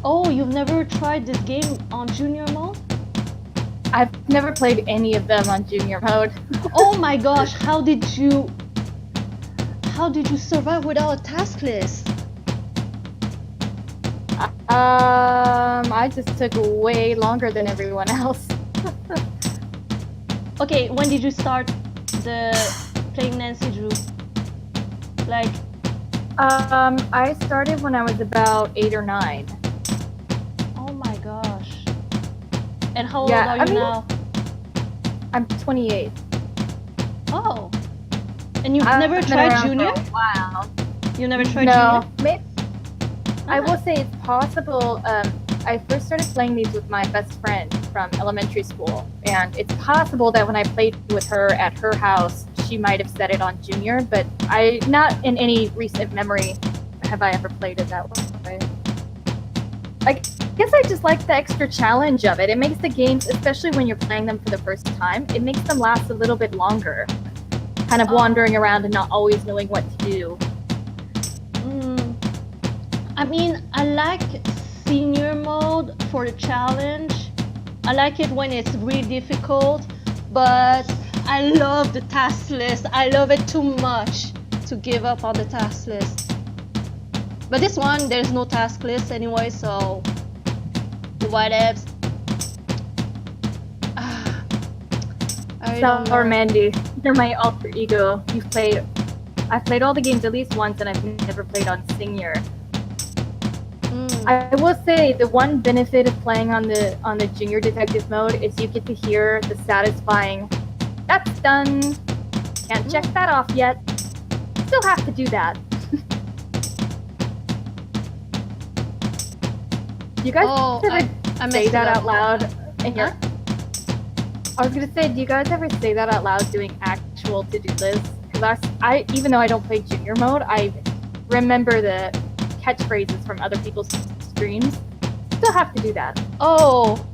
[SPEAKER 2] Oh, you've never tried this game on junior mode?
[SPEAKER 1] I've never played any of them on junior mode.
[SPEAKER 2] Oh my gosh, how did you survive without a task list?
[SPEAKER 1] I just took way longer than everyone else.
[SPEAKER 2] Okay, when did you start playing Nancy Drew? Like,
[SPEAKER 1] I started when I was about 8 or 9.
[SPEAKER 2] Oh my gosh. And how old are you now?
[SPEAKER 1] I'm 28.
[SPEAKER 2] Oh. And you've never tried junior?
[SPEAKER 1] Wow.
[SPEAKER 2] You never tried junior?
[SPEAKER 1] No. I will say it's possible. I first started playing these with my best friend from elementary school, and it's possible that when I played with her at her house, she might have set it on junior, but not in any recent memory have I ever played it that way. I guess I just like the extra challenge of it. It makes the games, especially when you're playing them for the first time, it makes them last a little bit longer. Kind of wandering around and not always knowing what to do.
[SPEAKER 2] I mean, I like senior mode for the challenge. I like it when it's really difficult, but I love the task list. I love it too much. to give up on the task list. But this one, there's no task list anyway, so what ifs? I don't know.
[SPEAKER 1] Or Mandy, you're my alter ego. I've played all the games at least once, and I've never played on Senior. I will say the one benefit of playing on the junior detective mode is you get to hear the satisfying, "That's done. Can't check that off yet. Still have to do that." Do you guys ever say that out loud in your? I was gonna say, do you guys ever say that out loud doing actual to-do lists? Because I, even though I don't play junior mode, I remember the catchphrases from other people's streams. Still have to do that.
[SPEAKER 2] Oh,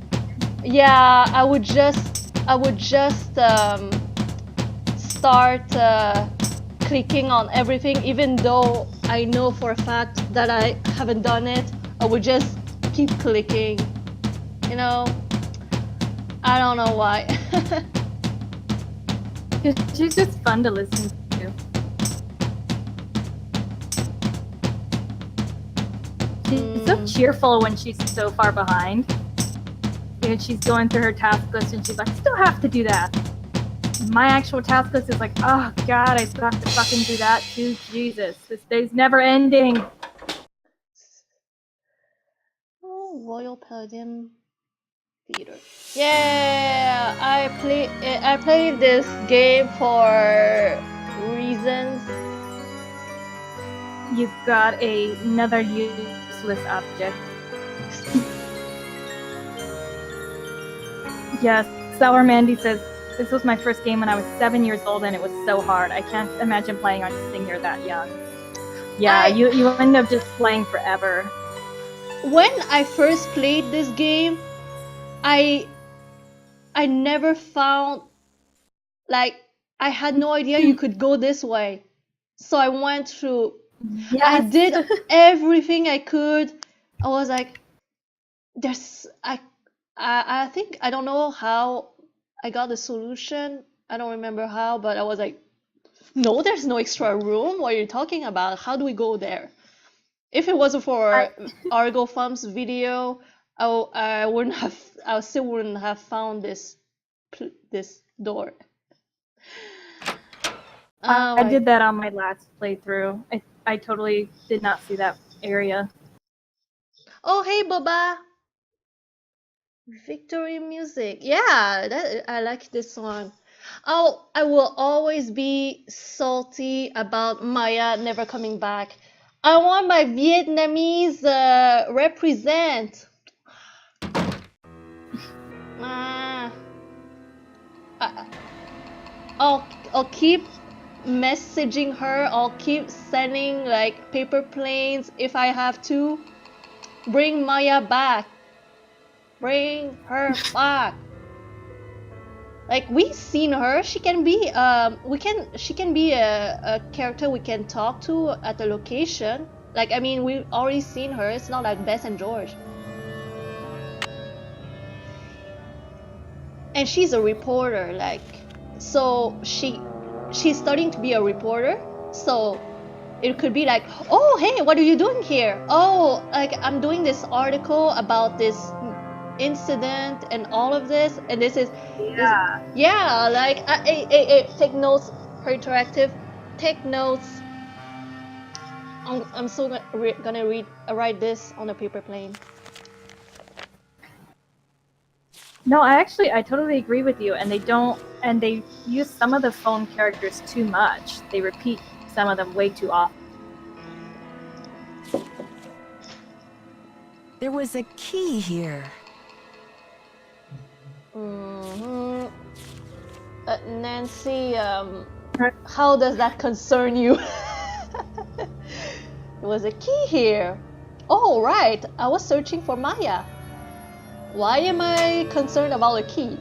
[SPEAKER 2] yeah. I would just start clicking on everything, even though I know for a fact that I haven't done it. I would just keep clicking. You know, I don't know why.
[SPEAKER 1] She's just fun to listen to. She's so cheerful when she's so far behind. And she's going through her task list and she's like, still have to do that. My actual task list is like, oh god, I still have to fucking do that too. Jesus, this day's never ending.
[SPEAKER 2] Oh, Royal Palladium Theater. Yeah, I played this game for reasons.
[SPEAKER 1] You've got another useless object. Yes, Sour Mandy says, this was my first game when I was 7 years old and it was so hard. I can't imagine playing on Senior that young. Yeah, you end up just playing forever.
[SPEAKER 2] When I first played this game, I never found, like, I had no idea you could go this way. So I went through, I did everything I could. I was like, I think, I don't know how I got the solution. I don't remember how, but I was like, no, there's no extra room. What are you talking about? How do we go there? If it wasn't for Argo Thumb's video, I still wouldn't have found this door.
[SPEAKER 1] I did that on my last playthrough. I totally did not see that area.
[SPEAKER 2] Oh, hey, Boba! Victory music. Yeah, I like this one. Oh, I will always be salty about Maya never coming back. I want my Vietnamese represent. I'll keep messaging her. I'll keep sending like paper planes if I have to. Bring Maya back. Bring her back. Like, we've seen her. She can be she can be a character we can talk to at the location. Like, I mean, we've already seen her. It's not like Bess and George. And she's a reporter, like, so she's starting to be a reporter. So it could be like, oh, hey, what are you doing here? Oh, like, I'm doing this article about this incident and all of this, and this is like, take notes. Her interactive, take notes. I'm so gonna write this on a paper plane.
[SPEAKER 1] No, I totally agree with you, and they use some of the phone characters too much. They repeat some of them way too often.
[SPEAKER 4] There was a key here.
[SPEAKER 2] Nancy, how does that concern you? There was a key here. Oh, right. I was searching for Maya. Why am I concerned about a key?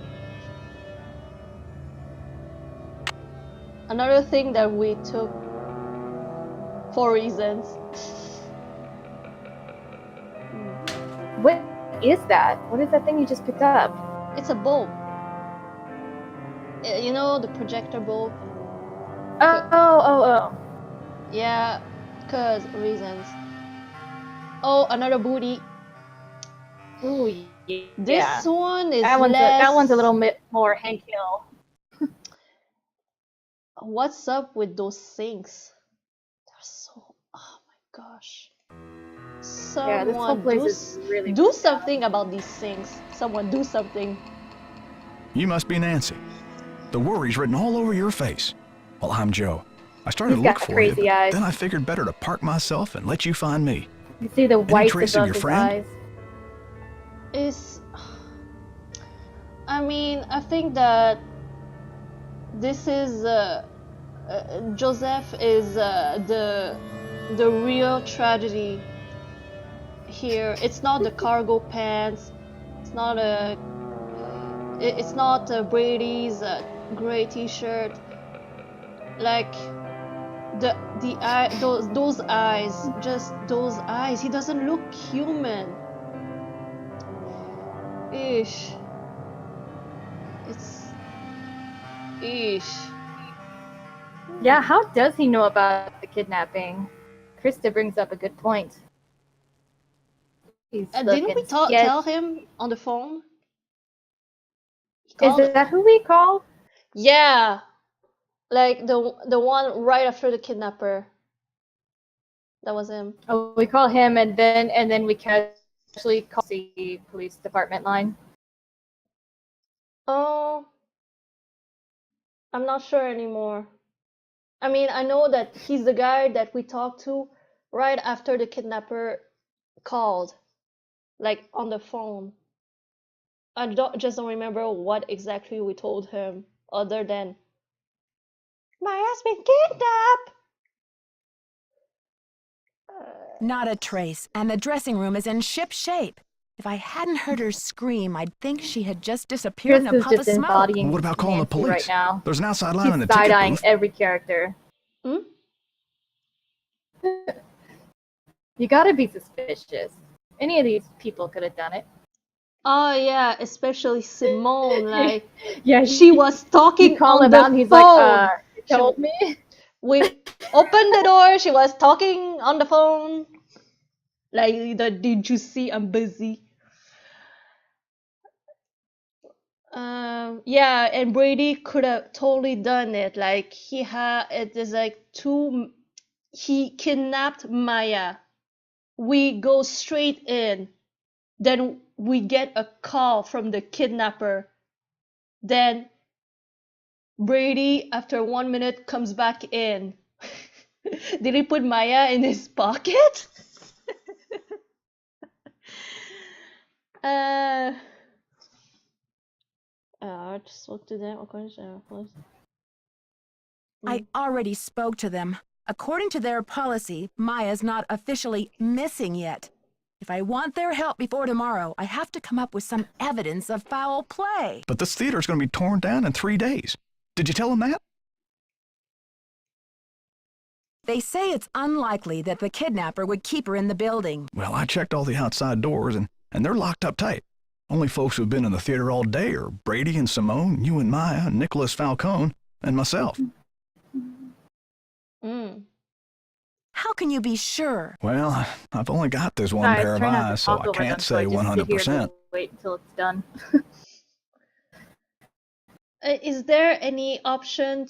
[SPEAKER 2] Another thing that we took for reasons.
[SPEAKER 1] What is that? What is that thing you just picked up?
[SPEAKER 2] It's a bulb. You know, the projector bulb?
[SPEAKER 1] Oh.
[SPEAKER 2] Yeah, cause reasons. Oh, another booty.
[SPEAKER 1] Ooh,
[SPEAKER 2] This
[SPEAKER 1] yeah.
[SPEAKER 2] one is
[SPEAKER 1] That one's a little bit more Hank Hill.
[SPEAKER 2] What's up with those sinks? They're so. Oh my gosh.
[SPEAKER 1] Yeah, this whole
[SPEAKER 2] Someone
[SPEAKER 1] place is really
[SPEAKER 2] do
[SPEAKER 1] run down.
[SPEAKER 2] something about these sinks. Someone do something.
[SPEAKER 6] You must be Nancy. The worry's written all over your face. Well, I'm Joe. I started
[SPEAKER 1] He's
[SPEAKER 6] to look
[SPEAKER 1] got
[SPEAKER 6] for you,
[SPEAKER 1] crazy
[SPEAKER 6] but
[SPEAKER 1] eyes.
[SPEAKER 6] then I figured better to park myself and let you find me.
[SPEAKER 1] You see the
[SPEAKER 6] Any
[SPEAKER 1] whites
[SPEAKER 6] trace of
[SPEAKER 1] above
[SPEAKER 6] your
[SPEAKER 1] his
[SPEAKER 6] friend?
[SPEAKER 1] eyes.
[SPEAKER 2] Is I mean, I think that this is Joseph is the real tragedy here. It's not the cargo pants. It's not it's not Brady's gray T-shirt. Like the eye, those eyes, just those eyes. He doesn't look human. Ish. It's ish.
[SPEAKER 1] Yeah, how does he know about the kidnapping? Krista brings up a good point. He's
[SPEAKER 2] Didn't we
[SPEAKER 1] looking
[SPEAKER 2] tell
[SPEAKER 1] sketchy.
[SPEAKER 2] him on the phone? He
[SPEAKER 1] Is
[SPEAKER 2] called.
[SPEAKER 1] that who we call?
[SPEAKER 2] Yeah, like the one right after the kidnapper. That was him.
[SPEAKER 1] Oh, we call him, and then we casually call the police department line.
[SPEAKER 2] Oh, I'm not sure anymore. I mean, I know that he's the guy that we talked to right after the kidnapper called, like on the phone. I just don't remember what exactly we told him, other than Maya's been kidnapped.
[SPEAKER 4] Not a trace, and the dressing room is in ship shape. If I hadn't heard her scream, I'd think she had just disappeared in a
[SPEAKER 1] Chris is
[SPEAKER 4] puff of
[SPEAKER 1] just
[SPEAKER 4] smoke.
[SPEAKER 1] embodying
[SPEAKER 6] What about calling the
[SPEAKER 1] Nancy right
[SPEAKER 6] police?
[SPEAKER 1] now.
[SPEAKER 6] There's an outside line in
[SPEAKER 1] He's
[SPEAKER 6] the ticket
[SPEAKER 1] side-eyeing
[SPEAKER 6] booth.
[SPEAKER 1] every character.
[SPEAKER 2] Hmm?
[SPEAKER 1] You gotta be suspicious. Any of these people could have done it.
[SPEAKER 2] Oh yeah, especially Simone. Like
[SPEAKER 1] Yeah,
[SPEAKER 2] she was
[SPEAKER 1] you
[SPEAKER 2] talking
[SPEAKER 1] call
[SPEAKER 2] on
[SPEAKER 1] him
[SPEAKER 2] the
[SPEAKER 1] out and he's
[SPEAKER 2] phone.
[SPEAKER 1] like, you told me?
[SPEAKER 2] We opened the door. She was talking on the phone. Like, did you see? I'm busy. Yeah, and Brady could have totally done it. Like it is like he kidnapped Maya. We go straight in. Then we get a call from the kidnapper. Then Brady, after 1 minute, comes back in. Did he put Maya in his pocket? I just spoke to them.
[SPEAKER 4] I already spoke to them. According to their policy, Maya's not officially missing yet. If I want their help before tomorrow, I have to come up with some evidence of foul play.
[SPEAKER 6] But this theater's going to be torn down in 3 days. Did you tell them that?
[SPEAKER 4] They say it's unlikely that the kidnapper would keep her in the building.
[SPEAKER 6] Well, I checked all the outside doors, and they're locked up tight. Only folks who've been in the theater all day are Brady and Simone, you and Maya, Nicholas Falcone, and myself.
[SPEAKER 4] How can you be sure?
[SPEAKER 6] Well, I've only got this one
[SPEAKER 1] Guys,
[SPEAKER 6] pair of
[SPEAKER 1] try not to
[SPEAKER 6] eyes, so
[SPEAKER 1] talk
[SPEAKER 6] I
[SPEAKER 1] over
[SPEAKER 6] can't
[SPEAKER 1] them, so I
[SPEAKER 6] say
[SPEAKER 1] just sit here and
[SPEAKER 6] 100%.
[SPEAKER 1] wait until it's done.
[SPEAKER 2] Is there any option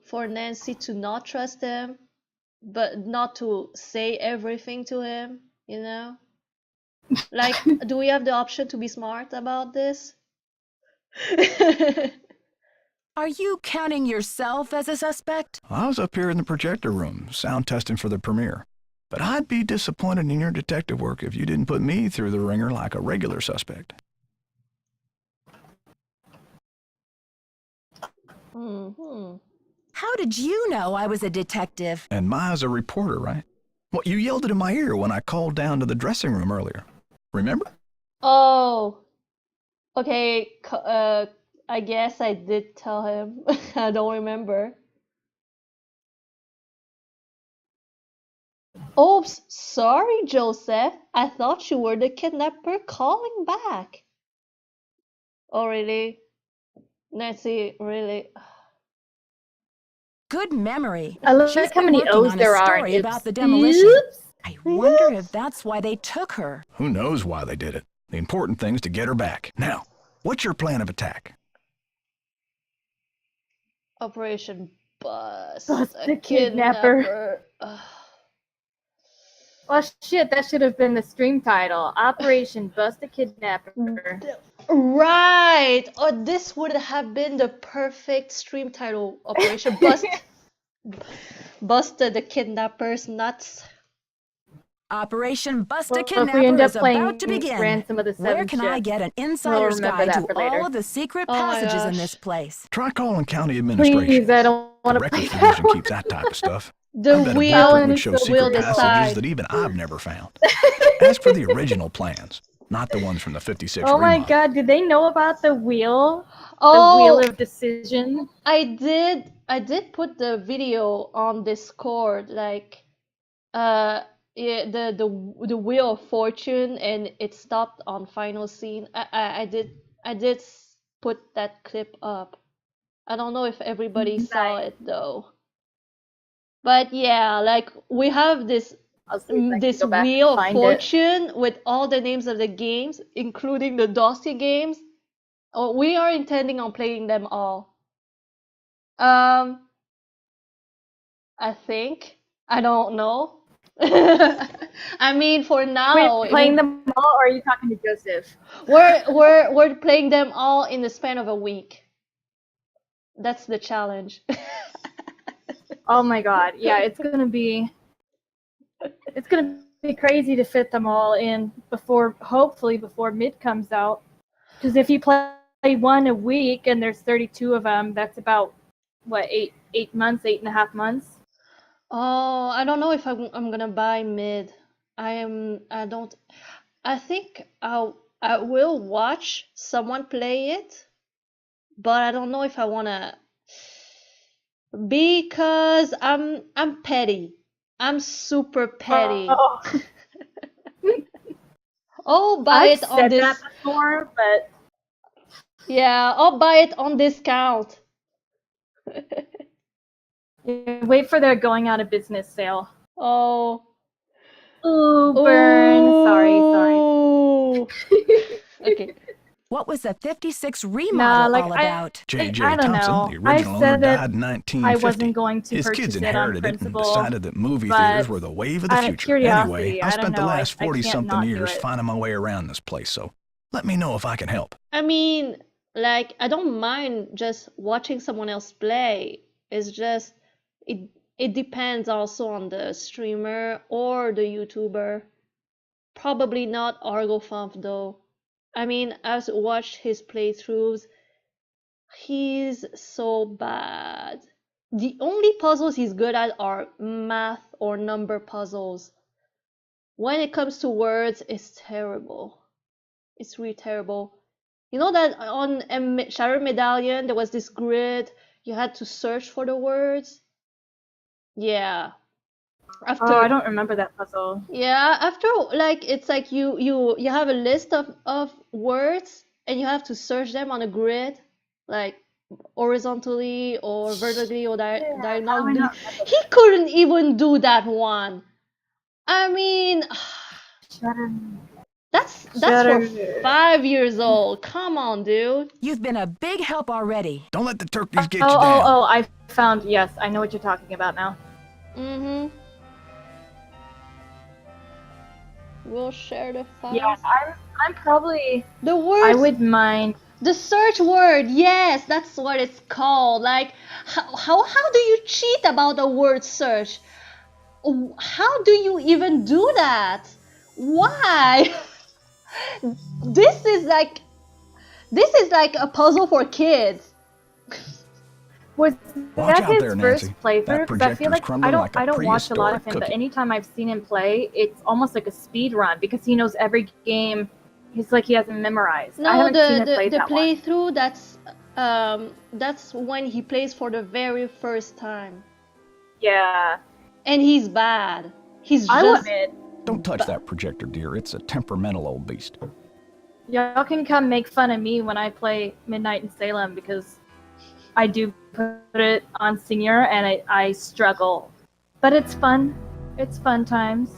[SPEAKER 2] for Nancy to not trust him, but not to say everything to him? You know, like, do we have the option to be smart about this?
[SPEAKER 4] Are you counting yourself as a suspect?
[SPEAKER 6] I was up here in the projector room, sound testing for the premiere. But I'd be disappointed in your detective work if you didn't put me through the ringer like a regular suspect.
[SPEAKER 4] How did you know I was a detective?
[SPEAKER 6] And Maya's a reporter, right? Well, you yelled it in my ear when I called down to the dressing room earlier. Remember?
[SPEAKER 2] Oh, okay. I guess I did tell him. I don't remember. Oops, sorry, Joseph. I thought you were the kidnapper calling back. Oh, really? Nancy, really?
[SPEAKER 4] Good memory.
[SPEAKER 1] I like
[SPEAKER 4] She's
[SPEAKER 1] how
[SPEAKER 4] been
[SPEAKER 1] many
[SPEAKER 4] working
[SPEAKER 1] O's
[SPEAKER 4] on
[SPEAKER 1] there
[SPEAKER 4] a
[SPEAKER 1] are.
[SPEAKER 4] story
[SPEAKER 1] Oops.
[SPEAKER 4] about the demolition.
[SPEAKER 1] Oops.
[SPEAKER 4] I wonder if that's why they took her.
[SPEAKER 6] Who knows why they did it? The important thing is to get her back. Now, what's your plan of attack?
[SPEAKER 2] Operation Bust
[SPEAKER 1] the Kidnapper. Well, shit, that should have been the stream title. Operation Bust the Kidnapper.
[SPEAKER 2] Right! Oh, this would have been the perfect stream title. Operation Busted the Kidnapper's nuts.
[SPEAKER 4] Operation Bust a
[SPEAKER 1] Well, if we
[SPEAKER 4] Kidnapper
[SPEAKER 1] end up
[SPEAKER 4] is
[SPEAKER 1] playing
[SPEAKER 4] about to begin.
[SPEAKER 1] Ransom of the
[SPEAKER 4] Where
[SPEAKER 1] Seven
[SPEAKER 4] can I
[SPEAKER 1] Ships,
[SPEAKER 4] get an
[SPEAKER 1] we'll
[SPEAKER 4] insider's
[SPEAKER 1] remember
[SPEAKER 4] guide
[SPEAKER 1] that
[SPEAKER 4] to
[SPEAKER 1] for later.
[SPEAKER 4] all of the secret
[SPEAKER 2] Oh my
[SPEAKER 4] passages in
[SPEAKER 2] gosh.
[SPEAKER 4] this place?
[SPEAKER 6] Try calling county administration.
[SPEAKER 1] Please, I don't want
[SPEAKER 6] The
[SPEAKER 1] to play
[SPEAKER 6] Records
[SPEAKER 1] that
[SPEAKER 6] Division
[SPEAKER 1] one.
[SPEAKER 6] keeps that type of stuff.
[SPEAKER 2] The
[SPEAKER 6] I bet a
[SPEAKER 2] wheel
[SPEAKER 6] blueprint would show
[SPEAKER 1] will
[SPEAKER 6] secret
[SPEAKER 2] decide.
[SPEAKER 6] passages that even I've never found. Ask for the original plans, not the ones from the 56
[SPEAKER 1] Oh my
[SPEAKER 6] remodel.
[SPEAKER 1] god, did they know about the wheel?
[SPEAKER 2] Oh,
[SPEAKER 1] The wheel of decision?
[SPEAKER 2] I did put the video on Discord, like yeah, the Wheel of Fortune, and it stopped on final scene. I did put that clip up. I don't know if everybody saw it though. But yeah, like we have this
[SPEAKER 1] I'll see if I can
[SPEAKER 2] this
[SPEAKER 1] go back and
[SPEAKER 2] Wheel of
[SPEAKER 1] find it.
[SPEAKER 2] Fortune with all the names of the games, including the dossier games. Oh, we are intending on playing them all. I think. I don't know. I mean, for now,
[SPEAKER 1] Wait, playing them all, or are you talking to Joseph?
[SPEAKER 2] we're playing them all in the span of a week. That's the challenge.
[SPEAKER 1] Oh my god, yeah, it's gonna be crazy to fit them all in hopefully before mid comes out. Because if you play one a week and there's 32 of them, that's about what, 8.5 months.
[SPEAKER 2] Oh, I don't know if I'm gonna buy mid. I think I will watch someone play it, but I don't know if I wanna, because I'm petty. I'm super petty.
[SPEAKER 1] Oh,
[SPEAKER 2] I'll buy
[SPEAKER 1] I've
[SPEAKER 2] it on
[SPEAKER 1] said
[SPEAKER 2] this.
[SPEAKER 1] that before, but
[SPEAKER 2] Yeah, I'll buy it on discount.
[SPEAKER 1] wait for their going out of business sale.
[SPEAKER 2] Oh.
[SPEAKER 1] Ooh, burn. Sorry.
[SPEAKER 2] Ooh. Okay.
[SPEAKER 4] What was the 56 remodel all about?
[SPEAKER 6] J.J.
[SPEAKER 1] I don't
[SPEAKER 6] Thompson,
[SPEAKER 1] know.
[SPEAKER 6] the original
[SPEAKER 1] I
[SPEAKER 6] owner,
[SPEAKER 1] said that
[SPEAKER 6] died in 1950.
[SPEAKER 1] I wasn't going to
[SPEAKER 6] His
[SPEAKER 1] purchase
[SPEAKER 6] kids
[SPEAKER 1] it on
[SPEAKER 6] inherited it and
[SPEAKER 1] principle,
[SPEAKER 6] decided that movie
[SPEAKER 1] but
[SPEAKER 6] theaters were the wave of the
[SPEAKER 1] out of
[SPEAKER 6] future.
[SPEAKER 1] curiosity,
[SPEAKER 6] Anyway, I
[SPEAKER 1] I don't
[SPEAKER 6] spent the
[SPEAKER 1] know,
[SPEAKER 6] last
[SPEAKER 1] I can't
[SPEAKER 6] 40-something
[SPEAKER 1] not do
[SPEAKER 6] years
[SPEAKER 1] it.
[SPEAKER 6] finding my way around this place, so let me know if I can help.
[SPEAKER 2] I mean, like, I don't mind just watching someone else play. It's just it depends also on the streamer or the YouTuber. Probably not ArgoFump though. I mean, I've watched his playthroughs. He's so bad. The only puzzles he's good at are math or number puzzles. When it comes to words, it's terrible. It's really terrible. You know that on Shattered Medallion, there was this grid, you had to search for the words? Yeah.
[SPEAKER 1] Oh, I don't remember that puzzle.
[SPEAKER 2] Yeah, after, like, it's like you have a list of words and you have to search them on a grid, like horizontally or vertically or diagonally. He couldn't even do that one. I mean, that's for 5 years old. Come on, dude.
[SPEAKER 4] You've been a big help already.
[SPEAKER 6] Don't let the turkeys get you down.
[SPEAKER 1] Oh, I found, yes, I know what you're talking about now.
[SPEAKER 2] Mm-hmm. We'll share the file.
[SPEAKER 1] Yeah, I'm probably...
[SPEAKER 2] The words...
[SPEAKER 1] I would mind...
[SPEAKER 2] The search word, yes, that's what it's called. Like, how do you cheat about a word search? How do you even do that? Why? This is like a puzzle for kids.
[SPEAKER 1] Was
[SPEAKER 6] Watch
[SPEAKER 1] that
[SPEAKER 6] out
[SPEAKER 1] his
[SPEAKER 6] there,
[SPEAKER 1] first
[SPEAKER 6] Nancy.
[SPEAKER 1] playthrough?
[SPEAKER 6] That
[SPEAKER 1] Because I feel
[SPEAKER 6] projector's
[SPEAKER 1] like
[SPEAKER 6] crumbling like a
[SPEAKER 1] I don't watch a lot of
[SPEAKER 6] prehistoric
[SPEAKER 1] him, but
[SPEAKER 6] cookie.
[SPEAKER 1] anytime I've seen him play, it's almost like a speed run because he knows every game. He's like he has them memorized. I
[SPEAKER 2] No,
[SPEAKER 1] haven't seen him play
[SPEAKER 2] the
[SPEAKER 1] that one.
[SPEAKER 2] playthrough, that's when he plays for the very first time.
[SPEAKER 1] Yeah.
[SPEAKER 2] And he's bad. He's
[SPEAKER 1] I
[SPEAKER 2] just...
[SPEAKER 1] will admit,
[SPEAKER 6] Don't touch that projector, dear. It's a temperamental old beast.
[SPEAKER 1] y'all can come make fun of me when I play Midnight in Salem because I do put it on senior, and I struggle, but it's fun. It's fun times.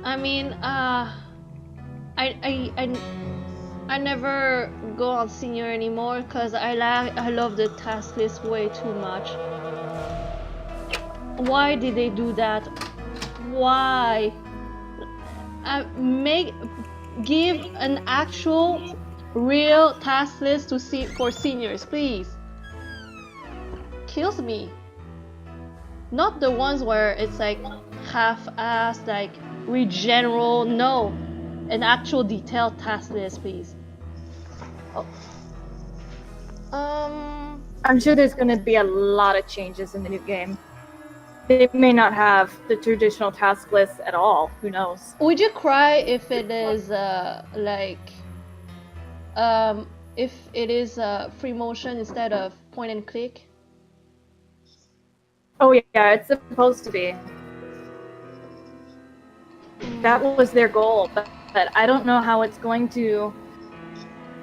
[SPEAKER 2] I mean, I never go on senior anymore because I love the task list way too much. Why did they do that? Why? Give an actual real task list to see for seniors, please. Kills me. Not the ones where it's like half-assed, like read general. No, an actual detailed task list, please. Oh.
[SPEAKER 1] I'm sure there's going to be a lot of changes in the new game. They may not have the traditional task list at all. Who knows?
[SPEAKER 2] Would you cry if it is if it is free motion instead of point and click?
[SPEAKER 1] Oh yeah, it's supposed to be. That was their goal, but I don't know how it's going to.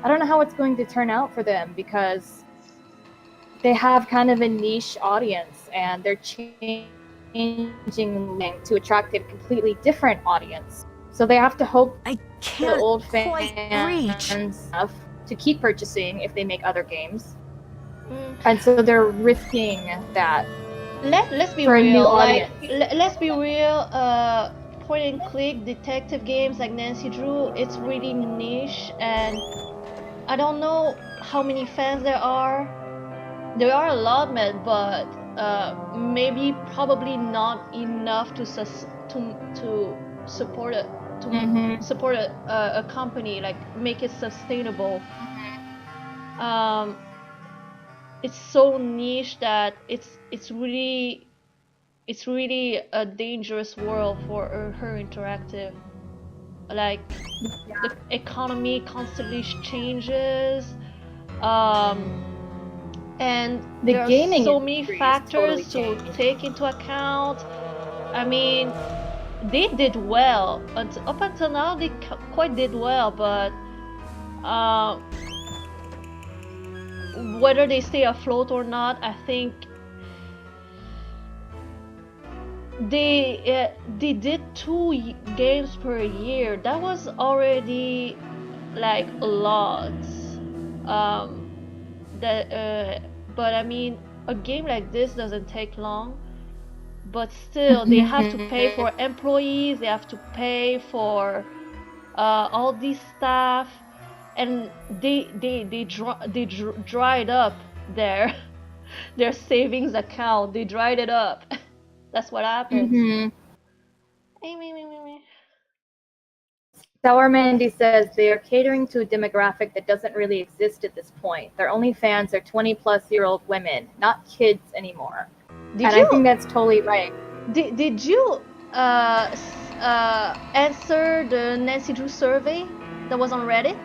[SPEAKER 1] I don't know how it's going to turn out for them because they have kind of a niche audience, and they're changing to attract a completely different audience. So they have to hope the old fans enough to keep purchasing if they make other games, and so they're risking that.
[SPEAKER 2] Let's be
[SPEAKER 1] for a new
[SPEAKER 2] real. Like,
[SPEAKER 1] audience.
[SPEAKER 2] let's be real. Point and click detective games like Nancy Drew, it's really niche, and I don't know how many fans there are. There are a lot, man, but maybe probably not enough to support it, to support a company, like make it sustainable. It's so niche that it's really a dangerous world for her interactive. Like, the economy constantly changes, and there are so many factors to take into account. I mean, they did well up until now. They quite did well, but whether they stay afloat or not, I think they did 2 games per year. That was already like a lot. But I mean, a game like this doesn't take long. But still, they have to pay for employees. They have to pay for all these staff, and they dried up their savings account. They dried it up. That's what happens.
[SPEAKER 1] Sour Mandy says they are catering to a demographic that doesn't really exist at this point. Their only fans are 20-plus-year-old women, not kids anymore. I think that's totally right.
[SPEAKER 2] Did you answer the Nancy Drew survey that was on Reddit?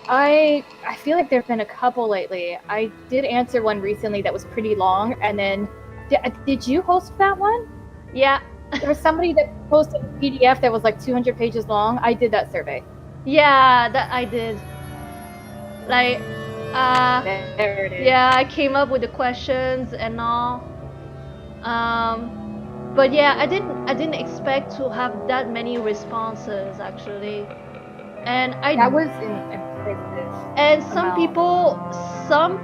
[SPEAKER 1] I feel like there've been a couple lately. I did answer one recently that was pretty long, and then did you host that one?
[SPEAKER 2] Yeah.
[SPEAKER 1] There was somebody that posted a PDF that was like 200 pages long. I did that survey.
[SPEAKER 2] Yeah, that I did. Like,
[SPEAKER 1] there it is.
[SPEAKER 2] Yeah, I came up with the questions and all. But yeah, I didn't expect to have that many responses actually, and
[SPEAKER 1] that was impressive.
[SPEAKER 2] And some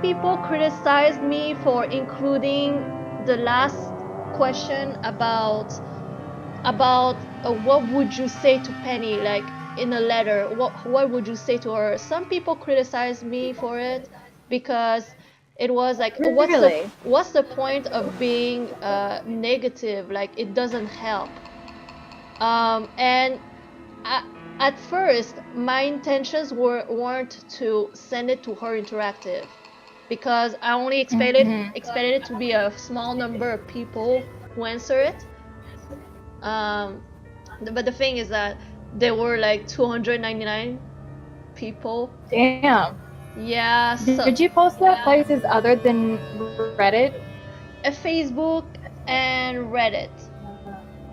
[SPEAKER 2] people criticized me for including the last question about what would you say to Penny, like in a letter. What would you say to her? Some people criticized me for it because it was like, what's the point of being negative? Like, it doesn't help. And at first, my intentions weren't to send it to Her Interactive, because I only expected it to be a small number of people who answer it. But the thing is that there were like 299 people.
[SPEAKER 1] Damn.
[SPEAKER 2] Yeah. So,
[SPEAKER 1] did you post that places other than Reddit?
[SPEAKER 2] Facebook and Reddit,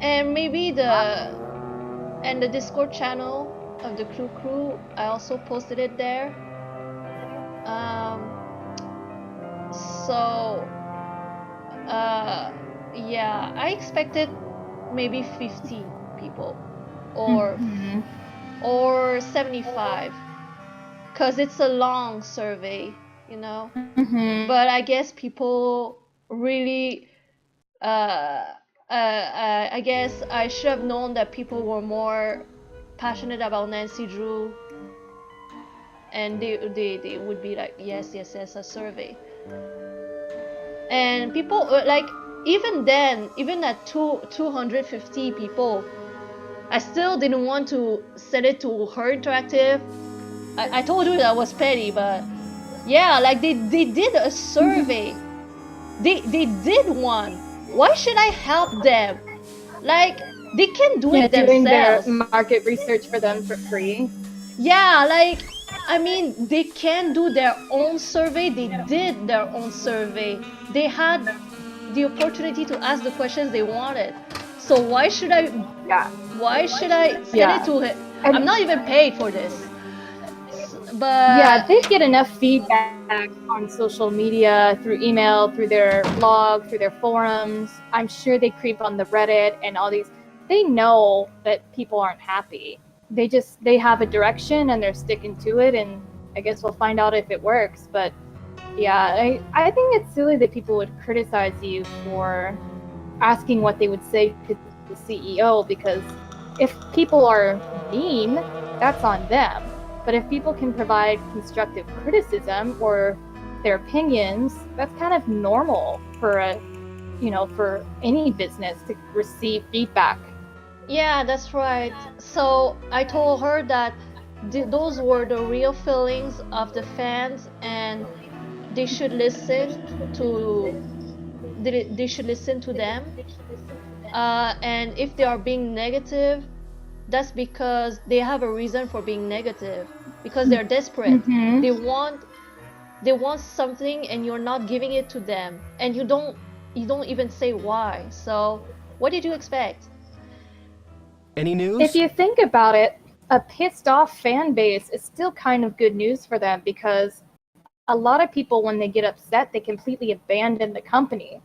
[SPEAKER 2] and maybe the Discord channel. of the Clue Crew. I also posted it there. So yeah, I expected maybe 50 people or 75 because it's a long survey, you know. But I guess people really I guess I should have known that people were more passionate about Nancy Drew, and they would be like, yes, a survey. And people like, even then, even at 250 people, I still didn't want to send it to Her Interactive. I told you that was petty, but yeah, like they did a survey. They did one. Why should I help them? Like, they can do it
[SPEAKER 1] doing their
[SPEAKER 2] themselves.
[SPEAKER 1] market research for them for free.
[SPEAKER 2] Yeah, like, I mean, they can do their own survey. They did their own survey. They had the opportunity to ask the questions they wanted. So why should I?
[SPEAKER 1] Yeah.
[SPEAKER 2] Why should I send
[SPEAKER 1] Yeah.
[SPEAKER 2] it to him?
[SPEAKER 1] And-
[SPEAKER 2] I'm not even paid for this. But
[SPEAKER 1] yeah, they get enough feedback on social media, through email, through their blog, through their forums. I'm sure they creep on the Reddit and all these. They know that people aren't happy. They have a direction and they're sticking to it, and I guess we'll find out if it works. But yeah, I think it's silly that people would criticize you for asking what they would say to the CEO, because if people are mean, that's on them. But if people can provide constructive criticism or their opinions, that's kind of normal for for any business to receive feedback.
[SPEAKER 2] yeah, that's right. So I told her that those were the real feelings of the fans, and they should listen to they should listen to them. And if they are being negative, that's because they have a reason for being negative, because they're desperate. They want something, and you're not giving it to them, and you don't even say why. So what did you expect?
[SPEAKER 9] Any news?
[SPEAKER 1] If you think about it, a pissed off fan base is still kind of good news for them, because a lot of people, when they get upset, they completely abandon the company.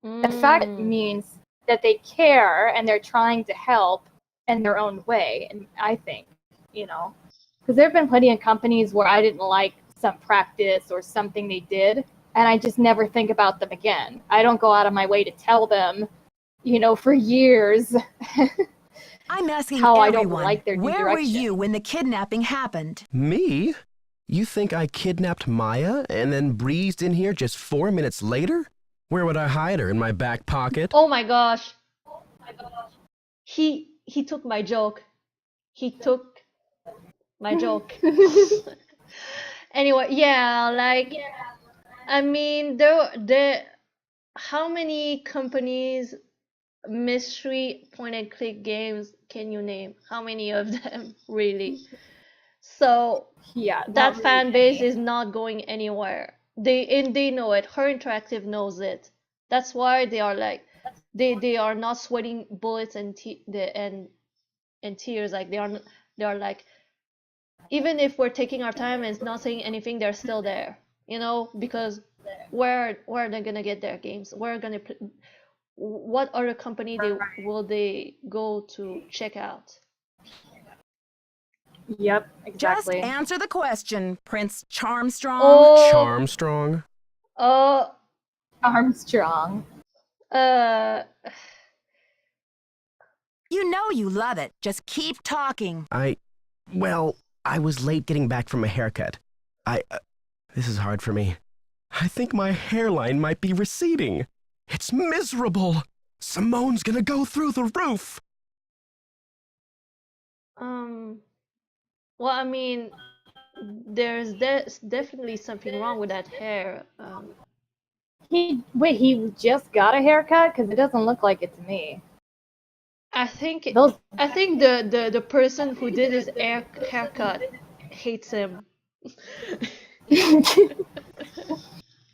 [SPEAKER 1] The fact means that they care and they're trying to help in their own way. And I think, because there have been plenty of companies where I didn't like some practice or something they did, and I just never think about them again. I don't go out of my way to tell them, for years.
[SPEAKER 4] I'm asking
[SPEAKER 1] how
[SPEAKER 4] everyone,
[SPEAKER 1] I don't like their new
[SPEAKER 4] where
[SPEAKER 1] direction.
[SPEAKER 4] were you when the kidnapping happened?
[SPEAKER 11] Me? You think I kidnapped Maya and then breezed in here just 4 minutes later? Where would I hide her? In my back pocket?
[SPEAKER 2] Oh my gosh. He took my joke. He took my joke. Anyway, yeah, like, I mean, there how many companies, mystery point and click games can you name? How many of them, really? So
[SPEAKER 1] yeah,
[SPEAKER 2] that fan base is not going anywhere. They know it. Her Interactive knows it. That's why they are like, they are not sweating bullets and tears. Like, they are like, even if we're taking our time and not saying anything, they're still there. Because where are they gonna get their games? What other company will they go to check out?
[SPEAKER 1] Yep, exactly.
[SPEAKER 4] Just answer the question, Prince Charmstrong.
[SPEAKER 2] Oh,
[SPEAKER 11] Charmstrong?
[SPEAKER 1] Armstrong.
[SPEAKER 4] You know you love it. Just keep talking.
[SPEAKER 11] Well, I was late getting back from a haircut. This is hard for me. I think my hairline might be receding. It's miserable. Simone's gonna go through the roof.
[SPEAKER 2] Well, I mean, there's definitely something wrong with that hair.
[SPEAKER 1] He just got a haircut? Because it doesn't look like it to me.
[SPEAKER 2] I think the person who did his haircut hates him.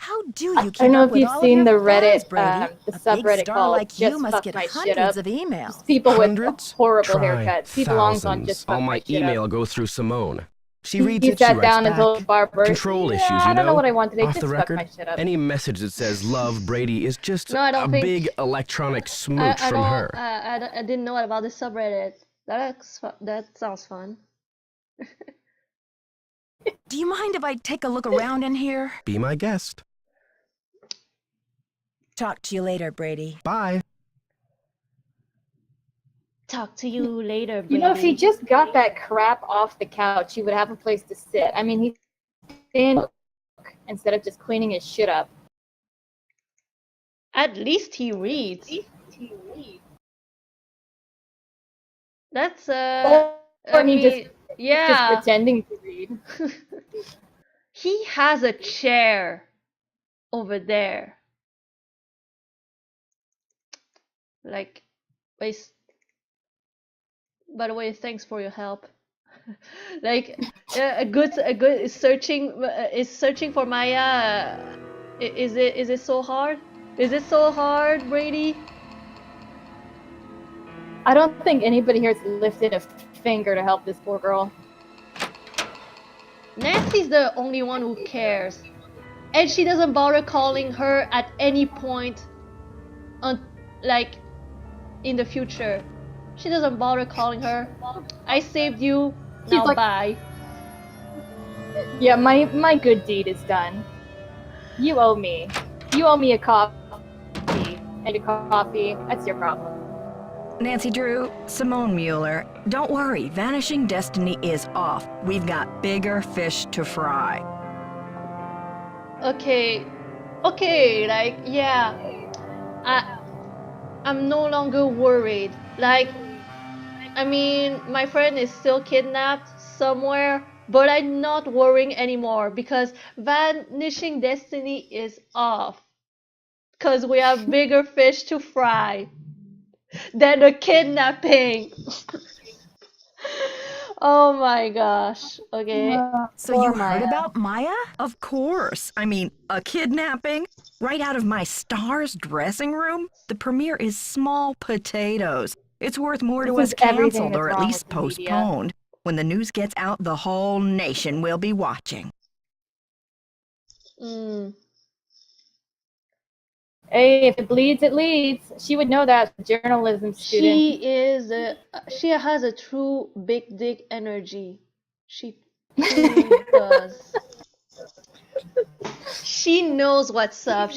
[SPEAKER 4] How do you
[SPEAKER 1] I
[SPEAKER 4] keep
[SPEAKER 1] don't know
[SPEAKER 4] up
[SPEAKER 1] if
[SPEAKER 4] with
[SPEAKER 1] you've
[SPEAKER 4] all of
[SPEAKER 1] seen
[SPEAKER 4] your
[SPEAKER 1] the
[SPEAKER 4] fans,
[SPEAKER 1] Reddit,
[SPEAKER 4] Brady?
[SPEAKER 1] the
[SPEAKER 4] A big
[SPEAKER 1] subreddit
[SPEAKER 4] star
[SPEAKER 1] called
[SPEAKER 4] like you
[SPEAKER 1] "Just
[SPEAKER 4] must
[SPEAKER 1] Fuck
[SPEAKER 4] get
[SPEAKER 1] My Shit Up."
[SPEAKER 4] hundreds of emails.
[SPEAKER 1] Just people
[SPEAKER 11] Hundreds?
[SPEAKER 1] with horrible
[SPEAKER 11] Try
[SPEAKER 1] haircuts. He belongs on
[SPEAKER 11] thousands.
[SPEAKER 1] "Just
[SPEAKER 11] All
[SPEAKER 1] Fuck My
[SPEAKER 11] my
[SPEAKER 1] Shit Up."
[SPEAKER 11] email goes through Simone. She reads
[SPEAKER 1] He
[SPEAKER 11] it, she
[SPEAKER 1] sat
[SPEAKER 11] writes
[SPEAKER 1] down and
[SPEAKER 11] back.
[SPEAKER 1] told Barbara,
[SPEAKER 11] Control
[SPEAKER 1] "Yeah,
[SPEAKER 11] issues,
[SPEAKER 1] I
[SPEAKER 11] you
[SPEAKER 1] don't know
[SPEAKER 11] know?
[SPEAKER 1] what I want today.
[SPEAKER 11] Off the
[SPEAKER 1] Just fuck my
[SPEAKER 11] record,
[SPEAKER 1] shit up."
[SPEAKER 11] any message that says love Brady is just
[SPEAKER 2] No, I don't
[SPEAKER 11] a
[SPEAKER 2] think.
[SPEAKER 11] big electronic smooch
[SPEAKER 2] I
[SPEAKER 11] from
[SPEAKER 2] don't.
[SPEAKER 11] her.
[SPEAKER 2] I didn't know about the subreddit. That sounds fun.
[SPEAKER 4] Do you mind if I take a look around in here?
[SPEAKER 11] Be my guest.
[SPEAKER 4] Talk to you later, Brady.
[SPEAKER 11] Bye.
[SPEAKER 2] Talk to you later, Brady.
[SPEAKER 1] You know, if he just got that crap off the couch, he would have a place to sit. I mean, he's in instead of just cleaning his shit up.
[SPEAKER 2] At least he reads. That's
[SPEAKER 1] Or
[SPEAKER 2] I
[SPEAKER 1] he
[SPEAKER 2] mean,
[SPEAKER 1] he's just
[SPEAKER 2] yeah.
[SPEAKER 1] pretending to read.
[SPEAKER 2] He has a chair over there. Like, wait. By the way, thanks for your help. Like, a good is searching for Maya. Is it so hard? Is it so hard, Brady?
[SPEAKER 1] I don't think anybody here has lifted a finger to help this poor girl.
[SPEAKER 2] Nancy's the only one who cares, and she doesn't bother calling her at any point, like in the future. She doesn't bother calling her. I saved you. Now
[SPEAKER 1] like,
[SPEAKER 2] bye.
[SPEAKER 1] Yeah, my good deed is done. You owe me. You owe me a coffee. And a coffee. That's your problem.
[SPEAKER 5] Nancy Drew, Simone Mueller, don't worry, Vanishing Destiny is off. We've got bigger fish to fry.
[SPEAKER 2] Okay, like, yeah, I'm no longer worried. Like, I mean, my friend is still kidnapped somewhere, but I'm not worrying anymore because Vanishing Destiny is off. Because we have bigger fish to fry than the kidnapping. Oh my gosh. Okay.
[SPEAKER 5] So you heard about Maya? Of course. I mean, a kidnapping? Right out of my star's dressing room? The premiere is small potatoes. It's worth more to
[SPEAKER 1] This
[SPEAKER 5] us
[SPEAKER 1] is everything
[SPEAKER 5] canceled
[SPEAKER 1] that's
[SPEAKER 5] or at
[SPEAKER 1] wrong
[SPEAKER 5] least
[SPEAKER 1] with the media.
[SPEAKER 5] postponed. When the news gets out, the whole nation will be watching.
[SPEAKER 1] Hey, if it bleeds, it leads. She would know that, journalism student.
[SPEAKER 2] She has a true big dick energy. She truly does. She knows what's up.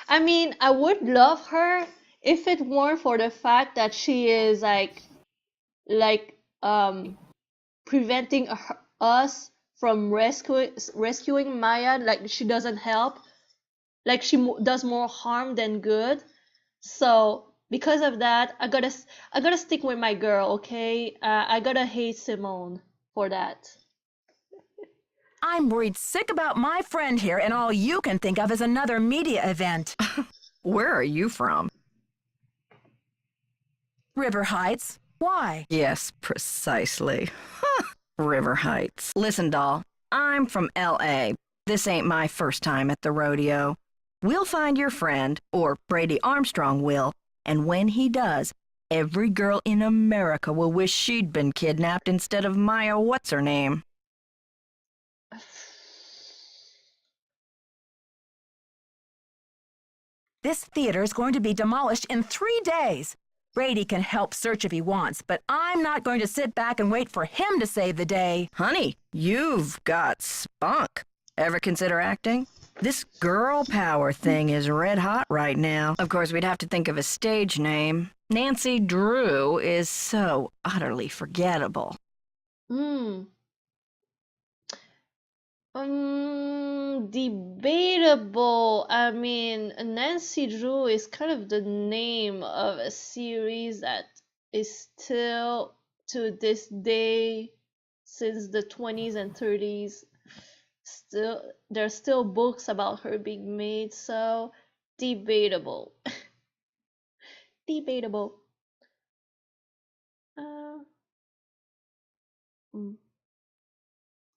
[SPEAKER 2] I mean, I would love her if it weren't for the fact that she is like preventing us from rescuing Maya. Like, she doesn't help. Like, she does more harm than good. So because of that, I gotta stick with my girl. Okay, I gotta hate Simone for that.
[SPEAKER 4] I'm worried sick about my friend here, and all you can think of is another media event.
[SPEAKER 5] Where are you from?
[SPEAKER 4] River Heights. Why?
[SPEAKER 5] Yes, precisely. River Heights. Listen, doll, I'm from L.A. This ain't my first time at the rodeo. We'll find your friend, or Brady Armstrong will, and when he does, every girl in America will wish she'd been kidnapped instead of Maya what's-her-name.
[SPEAKER 4] This theater is going to be demolished in 3 days. Brady can help search if he wants, but I'm not going to sit back and wait for him to save the day.
[SPEAKER 5] Honey, you've got spunk. Ever consider acting? This girl power thing is red hot right now. Of course, we'd have to think of a stage name. Nancy Drew is so utterly forgettable.
[SPEAKER 2] Debatable. I mean, Nancy Drew is kind of the name of a series that is still to this day, since the 20s and 30s, there's still books about her being made, so debatable. Debatable.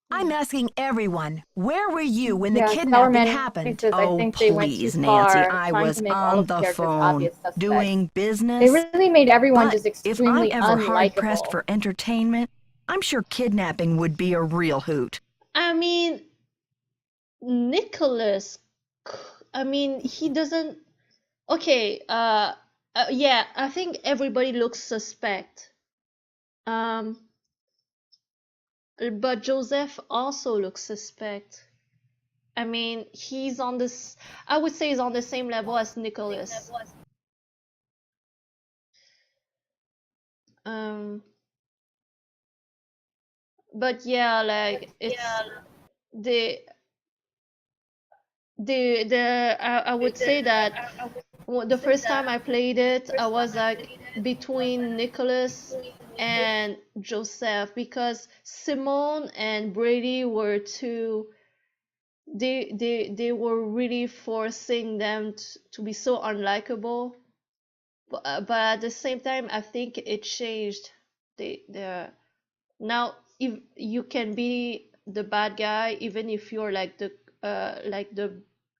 [SPEAKER 4] I'm asking everyone, where were you when the
[SPEAKER 1] Yeah,
[SPEAKER 4] kidnapping
[SPEAKER 1] Sourman
[SPEAKER 4] happened?
[SPEAKER 1] says, I
[SPEAKER 5] Oh,
[SPEAKER 1] think they went too
[SPEAKER 5] please,
[SPEAKER 1] far
[SPEAKER 5] Nancy, I
[SPEAKER 1] trying
[SPEAKER 5] was
[SPEAKER 1] to make all
[SPEAKER 5] on
[SPEAKER 1] of the
[SPEAKER 5] the
[SPEAKER 1] characters
[SPEAKER 5] phone
[SPEAKER 1] obvious suspects.
[SPEAKER 5] doing
[SPEAKER 1] They
[SPEAKER 5] business.
[SPEAKER 1] really made everyone
[SPEAKER 5] But
[SPEAKER 1] just
[SPEAKER 5] if I'm
[SPEAKER 1] extremely
[SPEAKER 5] ever hard-pressed
[SPEAKER 1] unlikable.
[SPEAKER 5] for entertainment, I'm sure kidnapping would be a real hoot.
[SPEAKER 2] I mean, Nicholas, I mean, he doesn't. Okay, yeah, I think everybody looks suspect. But Joseph also looks suspect. I mean, he's on this. I would say he's on the same level as Nicholas. But yeah, like it's the I would say that the first time I played it, I was like between Nicholas and Joseph because Simone and Brady were two. They were really forcing them to be so unlikable. But at the same time, I think it changed. The now if you can be the bad guy even if you're like the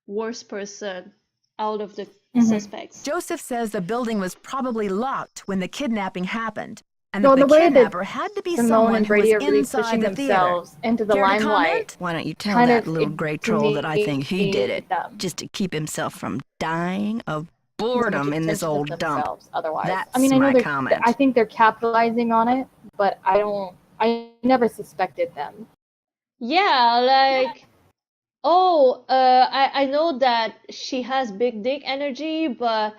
[SPEAKER 2] worst person out of the suspects.
[SPEAKER 4] Joseph says the building was probably locked when the kidnapping happened, and
[SPEAKER 1] So
[SPEAKER 4] that the
[SPEAKER 1] the way that
[SPEAKER 4] kidnapper had to be
[SPEAKER 1] Simone
[SPEAKER 4] someone
[SPEAKER 1] and
[SPEAKER 4] who was
[SPEAKER 1] Brady are really
[SPEAKER 4] inside
[SPEAKER 1] pushing
[SPEAKER 4] the theater.
[SPEAKER 1] themselves into the
[SPEAKER 4] Care to
[SPEAKER 1] limelight.
[SPEAKER 4] comment?
[SPEAKER 5] Why don't you tell
[SPEAKER 1] Kind
[SPEAKER 5] that
[SPEAKER 1] of
[SPEAKER 5] little gray troll that I think he did it, just to keep himself from dying of boredom in this old dump?
[SPEAKER 1] Otherwise,
[SPEAKER 5] That's
[SPEAKER 1] I mean, I know
[SPEAKER 5] my comment.
[SPEAKER 1] I think they're capitalizing on it, but I never suspected them.
[SPEAKER 2] Yeah, like I know that she has big dick energy, but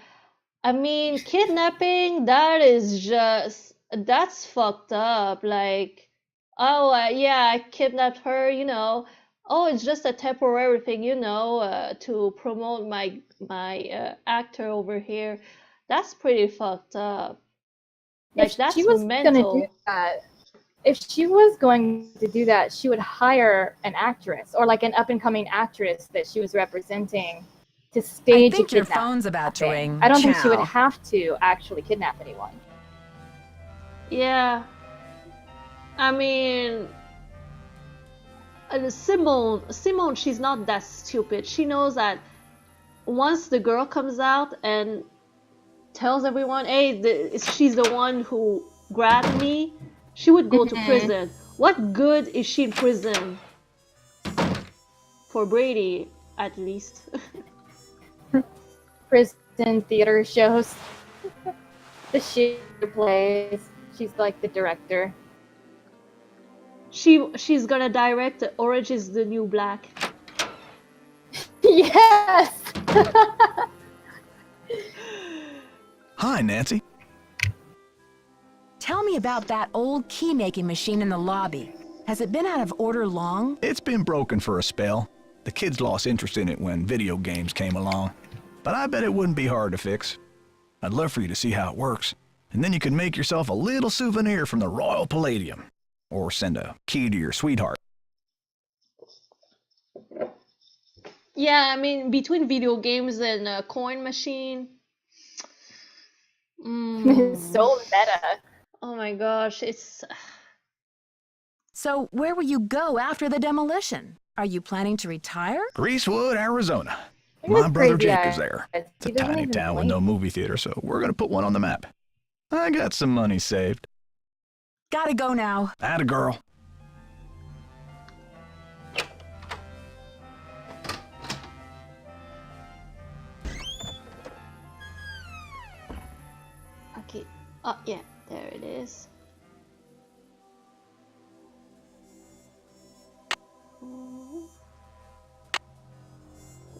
[SPEAKER 2] I mean, kidnapping, that's fucked up. Like, oh, yeah, I kidnapped her, you know. Oh, it's just a temporary thing, you know, to promote my actor over here. That's pretty fucked up. Like,
[SPEAKER 1] If she
[SPEAKER 2] that's
[SPEAKER 1] was gonna do
[SPEAKER 2] mental.
[SPEAKER 1] that, if she was going to do that, she would hire an actress or like an up and coming actress that she was representing to stage
[SPEAKER 4] I think
[SPEAKER 1] a
[SPEAKER 4] your
[SPEAKER 1] kidnapping.
[SPEAKER 4] phone's about to ring.
[SPEAKER 1] I don't think she would
[SPEAKER 5] Ciao.
[SPEAKER 1] have to actually kidnap anyone.
[SPEAKER 2] Yeah. I mean, Simone, she's not that stupid. She knows that once the girl comes out and tells everyone, hey, she's the one who grabbed me, she would go to prison. What good is she in prison? For Brady, at least.
[SPEAKER 1] Prison theater shows. The she plays. She's like the director.
[SPEAKER 2] She's gonna direct Orange is the New Black.
[SPEAKER 1] Yes!
[SPEAKER 6] Hi, Nancy.
[SPEAKER 4] Tell me about that old key-making machine in the lobby. Has it been out of order long?
[SPEAKER 6] It's been broken for a spell. The kids lost interest in it when video games came along. But I bet it wouldn't be hard to fix. I'd love for you to see how it works. And then you could make yourself a little souvenir from the Royal Palladium. Or send a key to your sweetheart.
[SPEAKER 2] Yeah, I mean, between video games and a coin machine.
[SPEAKER 1] So meta.
[SPEAKER 2] Oh my gosh, it's...
[SPEAKER 4] So where will you go after the demolition? Are you planning to retire?
[SPEAKER 6] Greasewood, Arizona.
[SPEAKER 1] Look
[SPEAKER 6] My brother
[SPEAKER 1] crazy
[SPEAKER 6] Jake is
[SPEAKER 1] eyes.
[SPEAKER 6] there. It's
[SPEAKER 1] He
[SPEAKER 6] a
[SPEAKER 1] doesn't
[SPEAKER 6] tiny
[SPEAKER 1] even
[SPEAKER 6] town with
[SPEAKER 1] blink.
[SPEAKER 6] no movie theater, so we're gonna put one on the map. I got some money saved.
[SPEAKER 4] Gotta go now.
[SPEAKER 6] Atta girl.
[SPEAKER 2] Okay. Oh, yeah, there it is.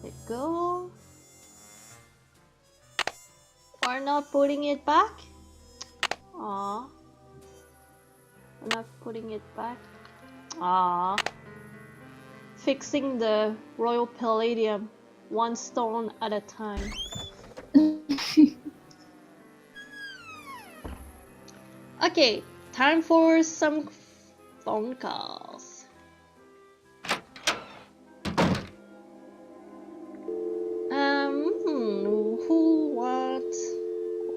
[SPEAKER 2] Let it go. We're not putting it back? Aw. We're not putting it back? Aw. Fixing the Royal Palladium, one stone at a time. Okay, time for some phone calls.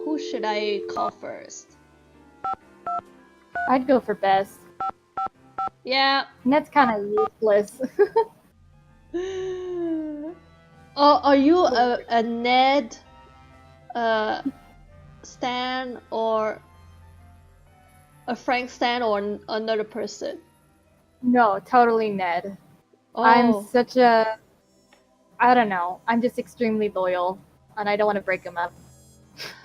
[SPEAKER 2] Who should I call first?
[SPEAKER 1] I'd go for Bess.
[SPEAKER 2] Yeah.
[SPEAKER 1] Ned's kind of useless.
[SPEAKER 2] Oh, are you a Ned stan or a Frank stan or another person?
[SPEAKER 1] No, totally Ned. I'm
[SPEAKER 2] Oh.
[SPEAKER 1] such a, I don't know. I'm just extremely loyal, and I don't want to break him up.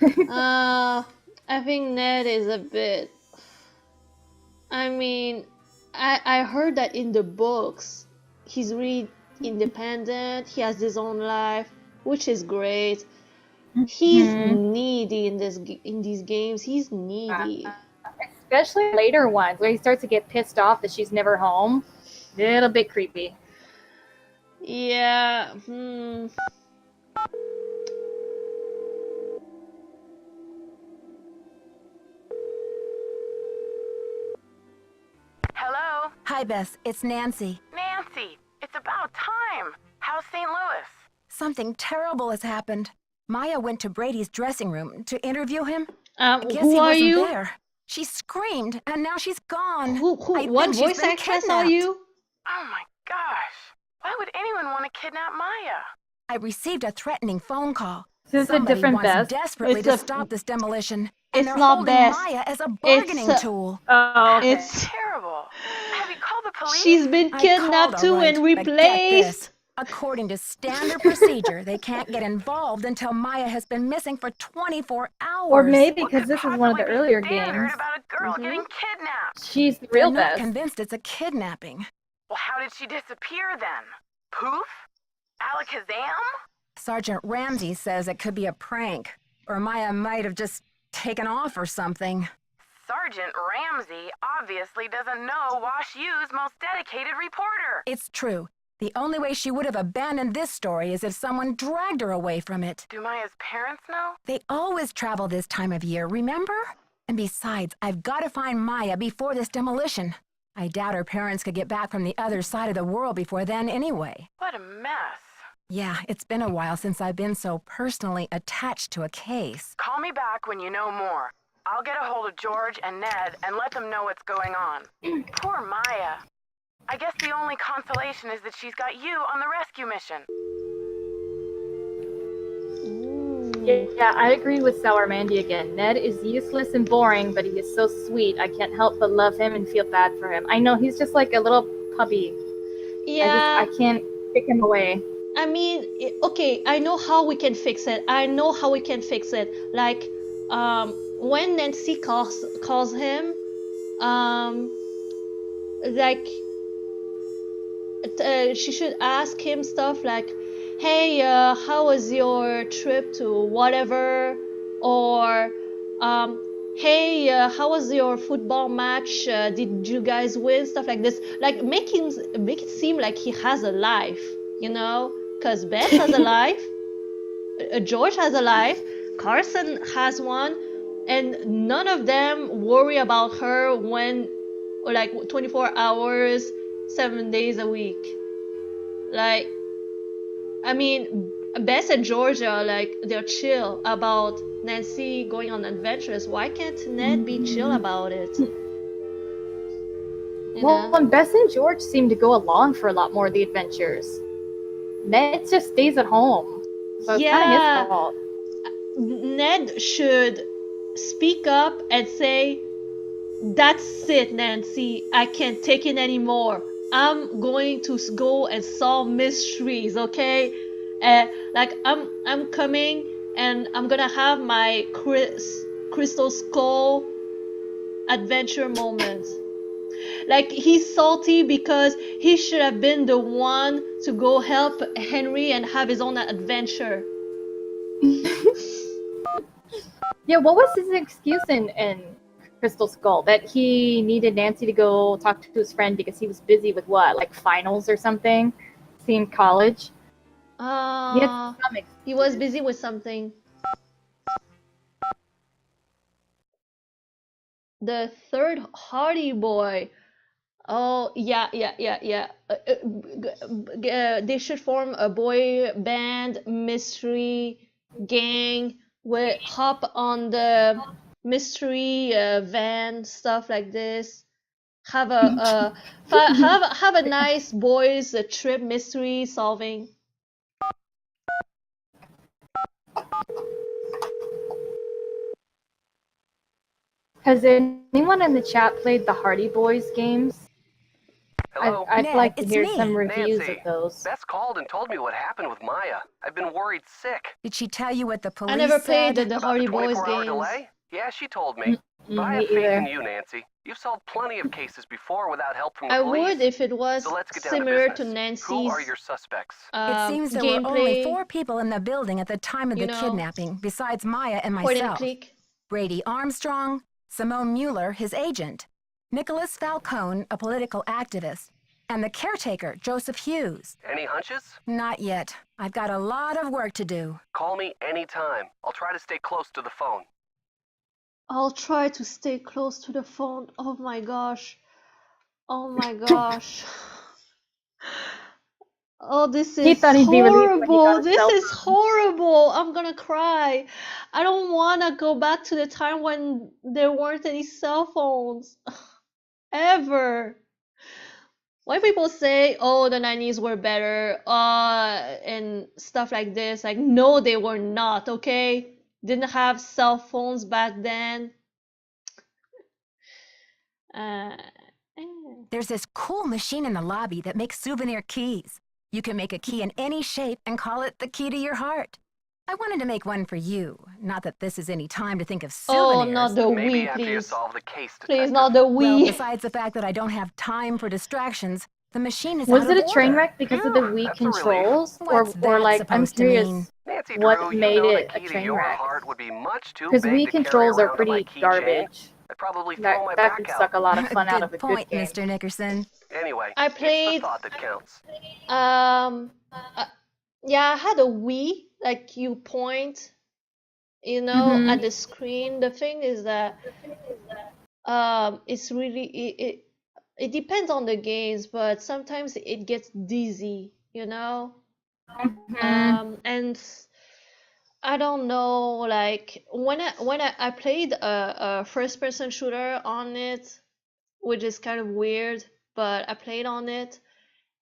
[SPEAKER 2] I think Ned is a bit. I mean, I heard that in the books, he's really independent. He has his own life, which is great. He's needy in these games. He's needy.
[SPEAKER 1] Especially later ones where he starts to get pissed off that she's never home. Little bit creepy.
[SPEAKER 2] Yeah.
[SPEAKER 4] Hello? Hi, Bess. It's Nancy.
[SPEAKER 12] Nancy, it's about time. How's St. Louis?
[SPEAKER 4] Something terrible has happened. Maya went to Brady's dressing room to interview him.
[SPEAKER 2] I
[SPEAKER 4] guess
[SPEAKER 2] who
[SPEAKER 4] he
[SPEAKER 2] are
[SPEAKER 4] wasn't
[SPEAKER 2] you?
[SPEAKER 4] there. She screamed, and now she's gone.
[SPEAKER 2] What voice actress are you?
[SPEAKER 12] Oh my gosh. Why would anyone want to kidnap Maya?
[SPEAKER 4] I received a threatening phone call.
[SPEAKER 1] This is a
[SPEAKER 4] Somebody
[SPEAKER 1] different
[SPEAKER 4] wants
[SPEAKER 1] Bess.
[SPEAKER 4] desperately to stop this demolition. And
[SPEAKER 2] It's
[SPEAKER 4] they're
[SPEAKER 2] not
[SPEAKER 4] holding
[SPEAKER 2] Bess.
[SPEAKER 4] Maya as a bargaining tool.
[SPEAKER 1] Oh, okay.
[SPEAKER 2] It's
[SPEAKER 12] Terrible. Have you called the police?
[SPEAKER 2] she's been
[SPEAKER 4] I
[SPEAKER 2] kidnapped
[SPEAKER 4] called,
[SPEAKER 2] too
[SPEAKER 4] all right,
[SPEAKER 2] and
[SPEAKER 4] but get this.
[SPEAKER 2] replaced.
[SPEAKER 4] According to standard procedure, they can't get involved until Maya has been missing for 24 hours.
[SPEAKER 1] Or maybe because this is one of the earlier games.
[SPEAKER 12] About a girl getting kidnapped.
[SPEAKER 1] She's the
[SPEAKER 4] They're
[SPEAKER 1] real
[SPEAKER 4] not
[SPEAKER 1] Bess.
[SPEAKER 4] convinced it's a kidnapping.
[SPEAKER 12] Well, how did she disappear then? Poof? Alakazam?
[SPEAKER 4] Sergeant Ramsey says it could be a prank, or Maya might have just taken off or something.
[SPEAKER 12] Sergeant Ramsey obviously doesn't know Wash U's most dedicated reporter.
[SPEAKER 4] It's true. The only way she would have abandoned this story is if someone dragged her away from it.
[SPEAKER 12] Do Maya's parents know?
[SPEAKER 4] They always travel this time of year, remember? And besides, I've got to find Maya before this demolition. I doubt her parents could get back from the other side of the world before then anyway.
[SPEAKER 12] What a mess.
[SPEAKER 4] Yeah, it's been a while since I've been so personally attached to a case.
[SPEAKER 12] Call me back when you know more. I'll get a hold of George and Ned and let them know what's going on. Poor Maya. I guess the only consolation is that she's got you on the rescue mission.
[SPEAKER 1] Yeah, I agree with Sour Mandy again. Ned is useless and boring, but he is so sweet. I can't help but love him and feel bad for him. I know he's just like a little puppy.
[SPEAKER 2] Yeah.
[SPEAKER 1] I can't pick him away.
[SPEAKER 2] I mean, okay, I know how we can fix it. Like, when Nancy calls him, like, she should ask him stuff like, hey, how was your trip to whatever? Or, hey, how was your football match? Did you guys win? Stuff like this. Like, make it seem like he has a life, you know? Because Beth has a life, George has a life, Carson has one, and none of them worry about her or like 24 hours, 7 days a week. Like, I mean, Bess and George are like, they're chill about Nancy going on adventures. Why can't Ned be chill about it?
[SPEAKER 1] And Bess and George seem to go along for a lot more of the adventures. Ned just stays at home. So it's kind of his fault.
[SPEAKER 2] Ned should speak up and say, that's it, Nancy. I can't take it anymore. I'm going to go and solve mysteries, okay? Like, I'm coming and I'm gonna have my Crystal Skull adventure moment. Like, he's salty because he should have been the one to go help Henry and have his own adventure.
[SPEAKER 1] Yeah, what was his excuse in Crystal Skull? That he needed Nancy to go talk to his friend because he was busy with what, like finals or something? In college?
[SPEAKER 2] He was busy with something. The third Hardy Boy. Oh, yeah. They should form a boy band mystery gang. Hop on the mystery van, stuff like this. Have have a nice boys trip mystery solving.
[SPEAKER 1] Has anyone in the chat played the Hardy Boys games?
[SPEAKER 13] Hello?
[SPEAKER 1] I'd
[SPEAKER 4] Ned,
[SPEAKER 1] like to
[SPEAKER 4] it's
[SPEAKER 1] hear
[SPEAKER 4] me.
[SPEAKER 1] some reviews
[SPEAKER 13] Nancy,
[SPEAKER 1] of those.
[SPEAKER 13] Bess called and told me what happened with Maya. I've been worried sick.
[SPEAKER 4] Did she tell you what the police
[SPEAKER 2] I never played
[SPEAKER 4] said?
[SPEAKER 2] the
[SPEAKER 13] About
[SPEAKER 2] Hardy
[SPEAKER 13] the
[SPEAKER 2] Boys
[SPEAKER 13] 24-hour
[SPEAKER 2] games.
[SPEAKER 13] delay? Yeah, she told me. But I
[SPEAKER 1] Me
[SPEAKER 13] have faith in
[SPEAKER 1] either.
[SPEAKER 13] you, Nancy. You've solved plenty of cases before without help from the
[SPEAKER 2] I
[SPEAKER 13] police.
[SPEAKER 2] would if it was
[SPEAKER 13] So let's get down to
[SPEAKER 2] similar to
[SPEAKER 13] business.
[SPEAKER 2] Nancy's
[SPEAKER 13] Who are your suspects?
[SPEAKER 4] It seems there were only
[SPEAKER 2] gameplay,
[SPEAKER 4] 4 people in the building at the time of
[SPEAKER 2] you
[SPEAKER 4] the
[SPEAKER 2] know,
[SPEAKER 4] kidnapping, besides Maya and
[SPEAKER 2] point and
[SPEAKER 4] myself.
[SPEAKER 2] click.
[SPEAKER 4] Brady Armstrong, Simone Mueller, his agent, Nicholas Falcone, a political activist, and the caretaker, Joseph Hughes.
[SPEAKER 13] Any hunches?
[SPEAKER 4] Not yet. I've got a lot of work to do.
[SPEAKER 13] Call me anytime. I'll try to stay close to the phone.
[SPEAKER 2] I'll try to stay close to the phone. Oh my gosh. Oh my gosh. Oh, this
[SPEAKER 1] He
[SPEAKER 2] is
[SPEAKER 1] thought he'd be relieved when he got
[SPEAKER 2] horrible.
[SPEAKER 1] a
[SPEAKER 2] This
[SPEAKER 1] cell
[SPEAKER 2] is horrible. I'm gonna cry. I don't wanna go back to the time when there weren't any cell phones. Ever. Why people say, oh, the 90s were better, and stuff like this. Like, no, they were not, okay? Didn't have cell phones back then.
[SPEAKER 4] There's this cool machine in the lobby that makes souvenir keys. You can make a key in any shape and call it the key to your heart. I wanted to make one for you. Not that this is any time to think of
[SPEAKER 2] Oh,
[SPEAKER 4] souvenirs.
[SPEAKER 2] not the
[SPEAKER 13] Maybe
[SPEAKER 2] Wii,
[SPEAKER 13] after you
[SPEAKER 2] please.
[SPEAKER 13] solve the case,
[SPEAKER 2] Please,
[SPEAKER 13] Detective.
[SPEAKER 2] not the
[SPEAKER 4] Well,
[SPEAKER 2] Wii.
[SPEAKER 4] besides the fact that I don't have time for distractions, the machine is
[SPEAKER 1] Was
[SPEAKER 4] out
[SPEAKER 1] it
[SPEAKER 4] of
[SPEAKER 1] a train
[SPEAKER 4] order.
[SPEAKER 1] wreck because of the Wii
[SPEAKER 13] That's a relief.
[SPEAKER 1] controls?
[SPEAKER 4] What's
[SPEAKER 1] Or
[SPEAKER 4] that
[SPEAKER 1] like, I'm
[SPEAKER 4] supposed to mean?
[SPEAKER 1] curious
[SPEAKER 13] Nancy
[SPEAKER 1] what
[SPEAKER 13] Drew, you
[SPEAKER 1] made
[SPEAKER 13] know
[SPEAKER 1] it
[SPEAKER 13] the
[SPEAKER 1] a
[SPEAKER 13] key to
[SPEAKER 1] train
[SPEAKER 13] your
[SPEAKER 1] wreck.
[SPEAKER 13] heart would be much too
[SPEAKER 1] Because
[SPEAKER 13] big
[SPEAKER 1] Wii
[SPEAKER 13] to carry
[SPEAKER 1] controls are
[SPEAKER 13] around on my
[SPEAKER 1] pretty
[SPEAKER 13] keychain.
[SPEAKER 1] garbage.
[SPEAKER 13] I'd probably throw my
[SPEAKER 1] That
[SPEAKER 13] back
[SPEAKER 1] could
[SPEAKER 13] out.
[SPEAKER 1] suck a lot of fun out of a
[SPEAKER 4] Good
[SPEAKER 1] good
[SPEAKER 4] point,
[SPEAKER 1] game.
[SPEAKER 4] Mr. Nickerson.
[SPEAKER 13] Anyway,
[SPEAKER 2] I
[SPEAKER 13] it's the
[SPEAKER 2] played,
[SPEAKER 13] thought that counts.
[SPEAKER 2] yeah, I had a Wii, like you point, you know, at the screen. The thing is that, it's really, it depends on the games, but sometimes it gets dizzy, you know? And I don't know, like when I played a first person shooter on it, which is kind of weird, but I played on it,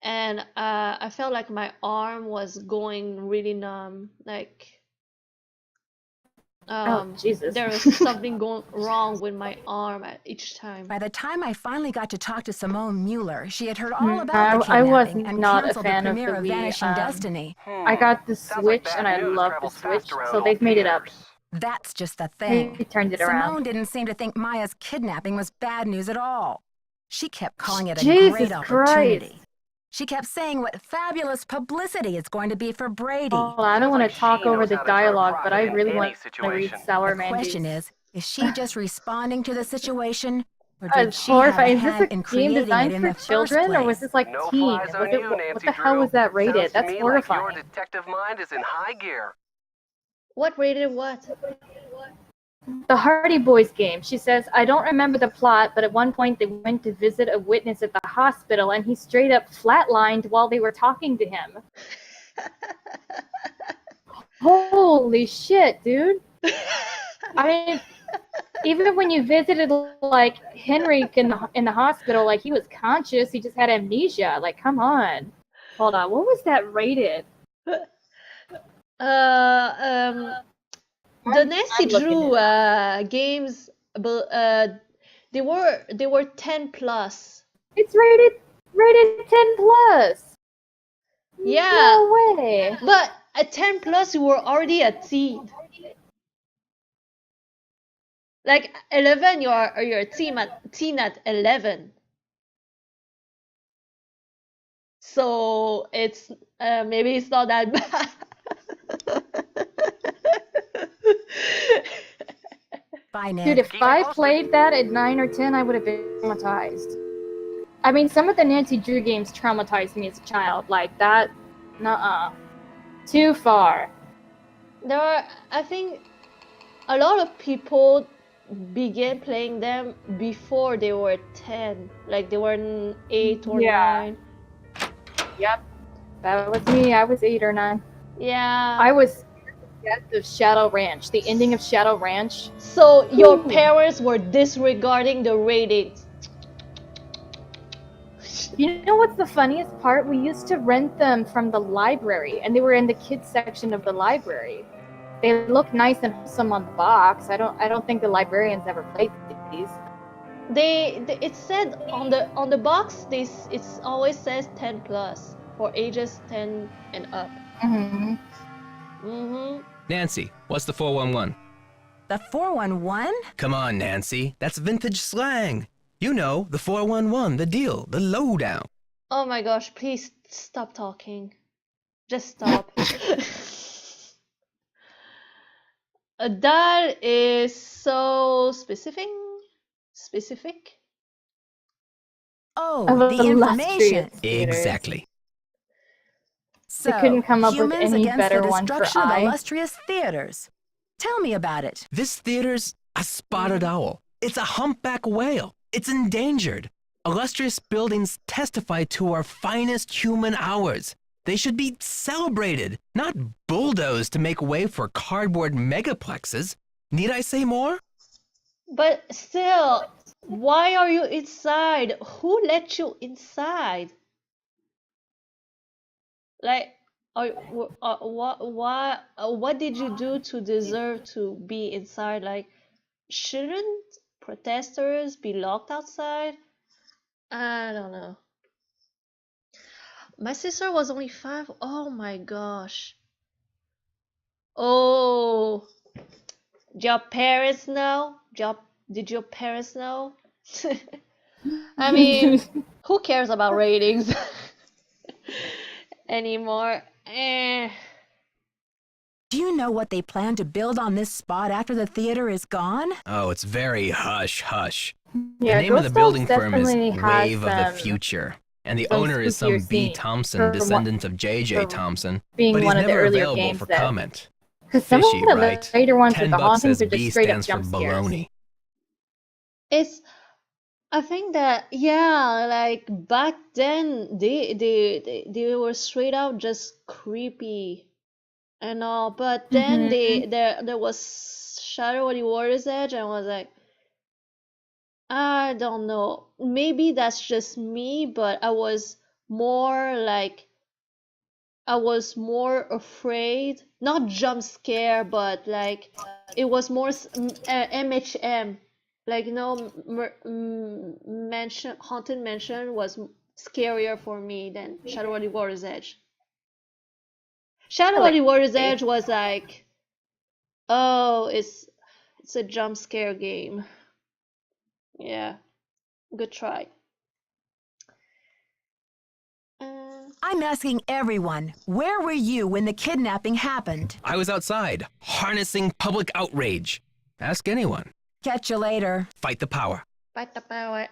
[SPEAKER 2] and I felt like my arm was going really numb, like
[SPEAKER 1] Jesus.
[SPEAKER 2] there was something going wrong with my arm at each time.
[SPEAKER 4] By the time I finally got to talk to Simone Mueller, she had heard all about the
[SPEAKER 1] I was
[SPEAKER 4] kidnapping and
[SPEAKER 1] not a
[SPEAKER 4] canceled the
[SPEAKER 1] fan of
[SPEAKER 4] premiere
[SPEAKER 1] the
[SPEAKER 4] of
[SPEAKER 1] Wii.
[SPEAKER 4] Vanishing Destiny.
[SPEAKER 1] I got the
[SPEAKER 13] Sounds like
[SPEAKER 1] Switch
[SPEAKER 13] bad
[SPEAKER 1] and I
[SPEAKER 13] news
[SPEAKER 1] love the
[SPEAKER 13] travels
[SPEAKER 1] Switch,
[SPEAKER 13] fast around
[SPEAKER 1] so
[SPEAKER 13] old
[SPEAKER 1] they've made it up.
[SPEAKER 13] theaters.
[SPEAKER 4] That's just the
[SPEAKER 1] They
[SPEAKER 4] thing.
[SPEAKER 1] turned it
[SPEAKER 4] Simone
[SPEAKER 1] around.
[SPEAKER 4] didn't seem to think Maya's kidnapping was bad news at all. She kept calling it a
[SPEAKER 1] Jesus
[SPEAKER 4] great
[SPEAKER 1] Christ.
[SPEAKER 4] opportunity. She kept saying what fabulous publicity it's going to be for Brady.
[SPEAKER 1] Oh, I don't want to talk
[SPEAKER 13] she
[SPEAKER 1] over
[SPEAKER 13] knows
[SPEAKER 1] the
[SPEAKER 13] how to turn a
[SPEAKER 1] dialogue, but I
[SPEAKER 13] profit in
[SPEAKER 1] really
[SPEAKER 13] any
[SPEAKER 1] want to read
[SPEAKER 13] situation.
[SPEAKER 1] Sour
[SPEAKER 4] The question
[SPEAKER 1] Mandy's.
[SPEAKER 4] is she just responding to the situation, or did
[SPEAKER 1] It's
[SPEAKER 4] she have a
[SPEAKER 1] horrifying. Is this
[SPEAKER 4] hand
[SPEAKER 1] a
[SPEAKER 4] in
[SPEAKER 1] game
[SPEAKER 4] creating
[SPEAKER 1] designed
[SPEAKER 4] it in
[SPEAKER 1] for
[SPEAKER 4] the first
[SPEAKER 1] children, or was
[SPEAKER 4] place?
[SPEAKER 1] this like
[SPEAKER 13] No
[SPEAKER 1] teen?
[SPEAKER 13] flies on you,
[SPEAKER 1] What
[SPEAKER 13] Nancy
[SPEAKER 1] the hell
[SPEAKER 13] Drew.
[SPEAKER 1] was that rated?
[SPEAKER 13] Sounds to
[SPEAKER 1] That's
[SPEAKER 13] me
[SPEAKER 1] horrifying.
[SPEAKER 13] like your detective mind is in high gear.
[SPEAKER 2] What rated what?
[SPEAKER 1] The Hardy Boys game. She says, I don't remember the plot, but at one point they went to visit a witness at the hospital and he straight up flatlined while they were talking to him. Holy shit, dude. I mean, even when you visited like Henrik in the hospital, like he was conscious, he just had amnesia. Like, come on. Hold on, what was that rated?
[SPEAKER 2] The Nancy Drew games, they were 10 plus.
[SPEAKER 1] It's rated 10 plus.
[SPEAKER 2] Yeah.
[SPEAKER 1] No way.
[SPEAKER 2] But at 10 plus, you were already a teen. Like 11, you're a teen at 11. So it's maybe it's not that bad.
[SPEAKER 1] Dude, if I played that at 9 or 10, I would have been traumatized. I mean, some of the Nancy Drew games traumatized me as a child. Like that, nuh-uh. Too far.
[SPEAKER 2] There are, I think, a lot of people began playing them before they were 10. Like they were 8 or 9.
[SPEAKER 1] Yep. That was me. I was 8 or 9.
[SPEAKER 2] Yeah.
[SPEAKER 1] I was scared of Shadow Ranch. The ending of Shadow Ranch.
[SPEAKER 2] So your parents were disregarding the ratings.
[SPEAKER 1] You know what's the funniest part? We used to rent them from the library, and they were in the kids section of the library. They look nice and wholesome on the box. I don't think the librarians ever played these.
[SPEAKER 2] It said on the box it's always says 10 plus for ages 10 and up.
[SPEAKER 9] Nancy, what's the 411?
[SPEAKER 4] The 411?
[SPEAKER 9] Come on, Nancy. That's vintage slang. You know, the 411, the deal, the lowdown.
[SPEAKER 2] Oh my gosh, please stop talking. Just stop. That is so specific.
[SPEAKER 4] Oh,
[SPEAKER 1] Of
[SPEAKER 4] the information.
[SPEAKER 9] Exactly.
[SPEAKER 4] So,
[SPEAKER 1] They couldn't come up with
[SPEAKER 4] humans
[SPEAKER 1] any
[SPEAKER 4] against
[SPEAKER 1] better
[SPEAKER 4] the
[SPEAKER 1] one for
[SPEAKER 4] destruction of
[SPEAKER 1] I.
[SPEAKER 4] illustrious theaters. Tell me about it.
[SPEAKER 9] This theater's a spotted owl. It's a humpback whale. It's endangered. Illustrious buildings testify to our finest human hours. They should be celebrated, not bulldozed to make way for cardboard megaplexes. Need I say more?
[SPEAKER 2] But still, why are you inside? Who let you inside? Like, what did you do to deserve to be inside? Like, shouldn't protesters be locked outside? I don't know. My sister was only 5. Oh my gosh. Oh, did your parents know? Did your parents know? I mean, who cares about ratings anymore?
[SPEAKER 4] Do you know what they plan to build on this spot after the theater is gone?
[SPEAKER 9] Oh, it's very hush-hush.
[SPEAKER 1] Yeah,
[SPEAKER 9] the name of the
[SPEAKER 1] Ghost
[SPEAKER 9] building
[SPEAKER 1] Dogs
[SPEAKER 9] firm is
[SPEAKER 1] definitely has
[SPEAKER 9] Wave of the Future. And the
[SPEAKER 1] some
[SPEAKER 9] owner is some
[SPEAKER 1] spookier
[SPEAKER 9] B.
[SPEAKER 1] scenes
[SPEAKER 9] Thompson,
[SPEAKER 1] for
[SPEAKER 9] descendant of J.J.
[SPEAKER 1] for
[SPEAKER 9] Thompson.
[SPEAKER 1] being
[SPEAKER 9] But he's
[SPEAKER 1] one of the
[SPEAKER 9] never
[SPEAKER 1] earlier
[SPEAKER 9] available
[SPEAKER 1] games
[SPEAKER 9] for
[SPEAKER 1] that-
[SPEAKER 9] comment.
[SPEAKER 1] Because some
[SPEAKER 9] Fishy,
[SPEAKER 1] of the
[SPEAKER 9] right?
[SPEAKER 1] later ones with the
[SPEAKER 9] $10
[SPEAKER 1] hauntings
[SPEAKER 9] says
[SPEAKER 1] are just
[SPEAKER 9] B
[SPEAKER 1] straight up
[SPEAKER 9] stands for
[SPEAKER 1] jump scares.
[SPEAKER 9] baloney.
[SPEAKER 2] I think that, yeah, like back then they were straight out just creepy and all, but then there was Shadow of the Warrior's Edge, and I was like, I don't know, maybe that's just me, but I was more afraid, not jump scare, but like it was more MHM, like, you know, Haunted Mansion was scarier for me than Shadow of the Warrior's Edge. Shadow of the Warrior's Edge was like, oh, it's a jump scare game. Yeah, good try.
[SPEAKER 4] I'm asking everyone, where were you when the kidnapping happened?
[SPEAKER 9] I was outside, harnessing public outrage. Ask anyone.
[SPEAKER 4] Catch you later.
[SPEAKER 9] Fight the power.
[SPEAKER 2] Fight the power.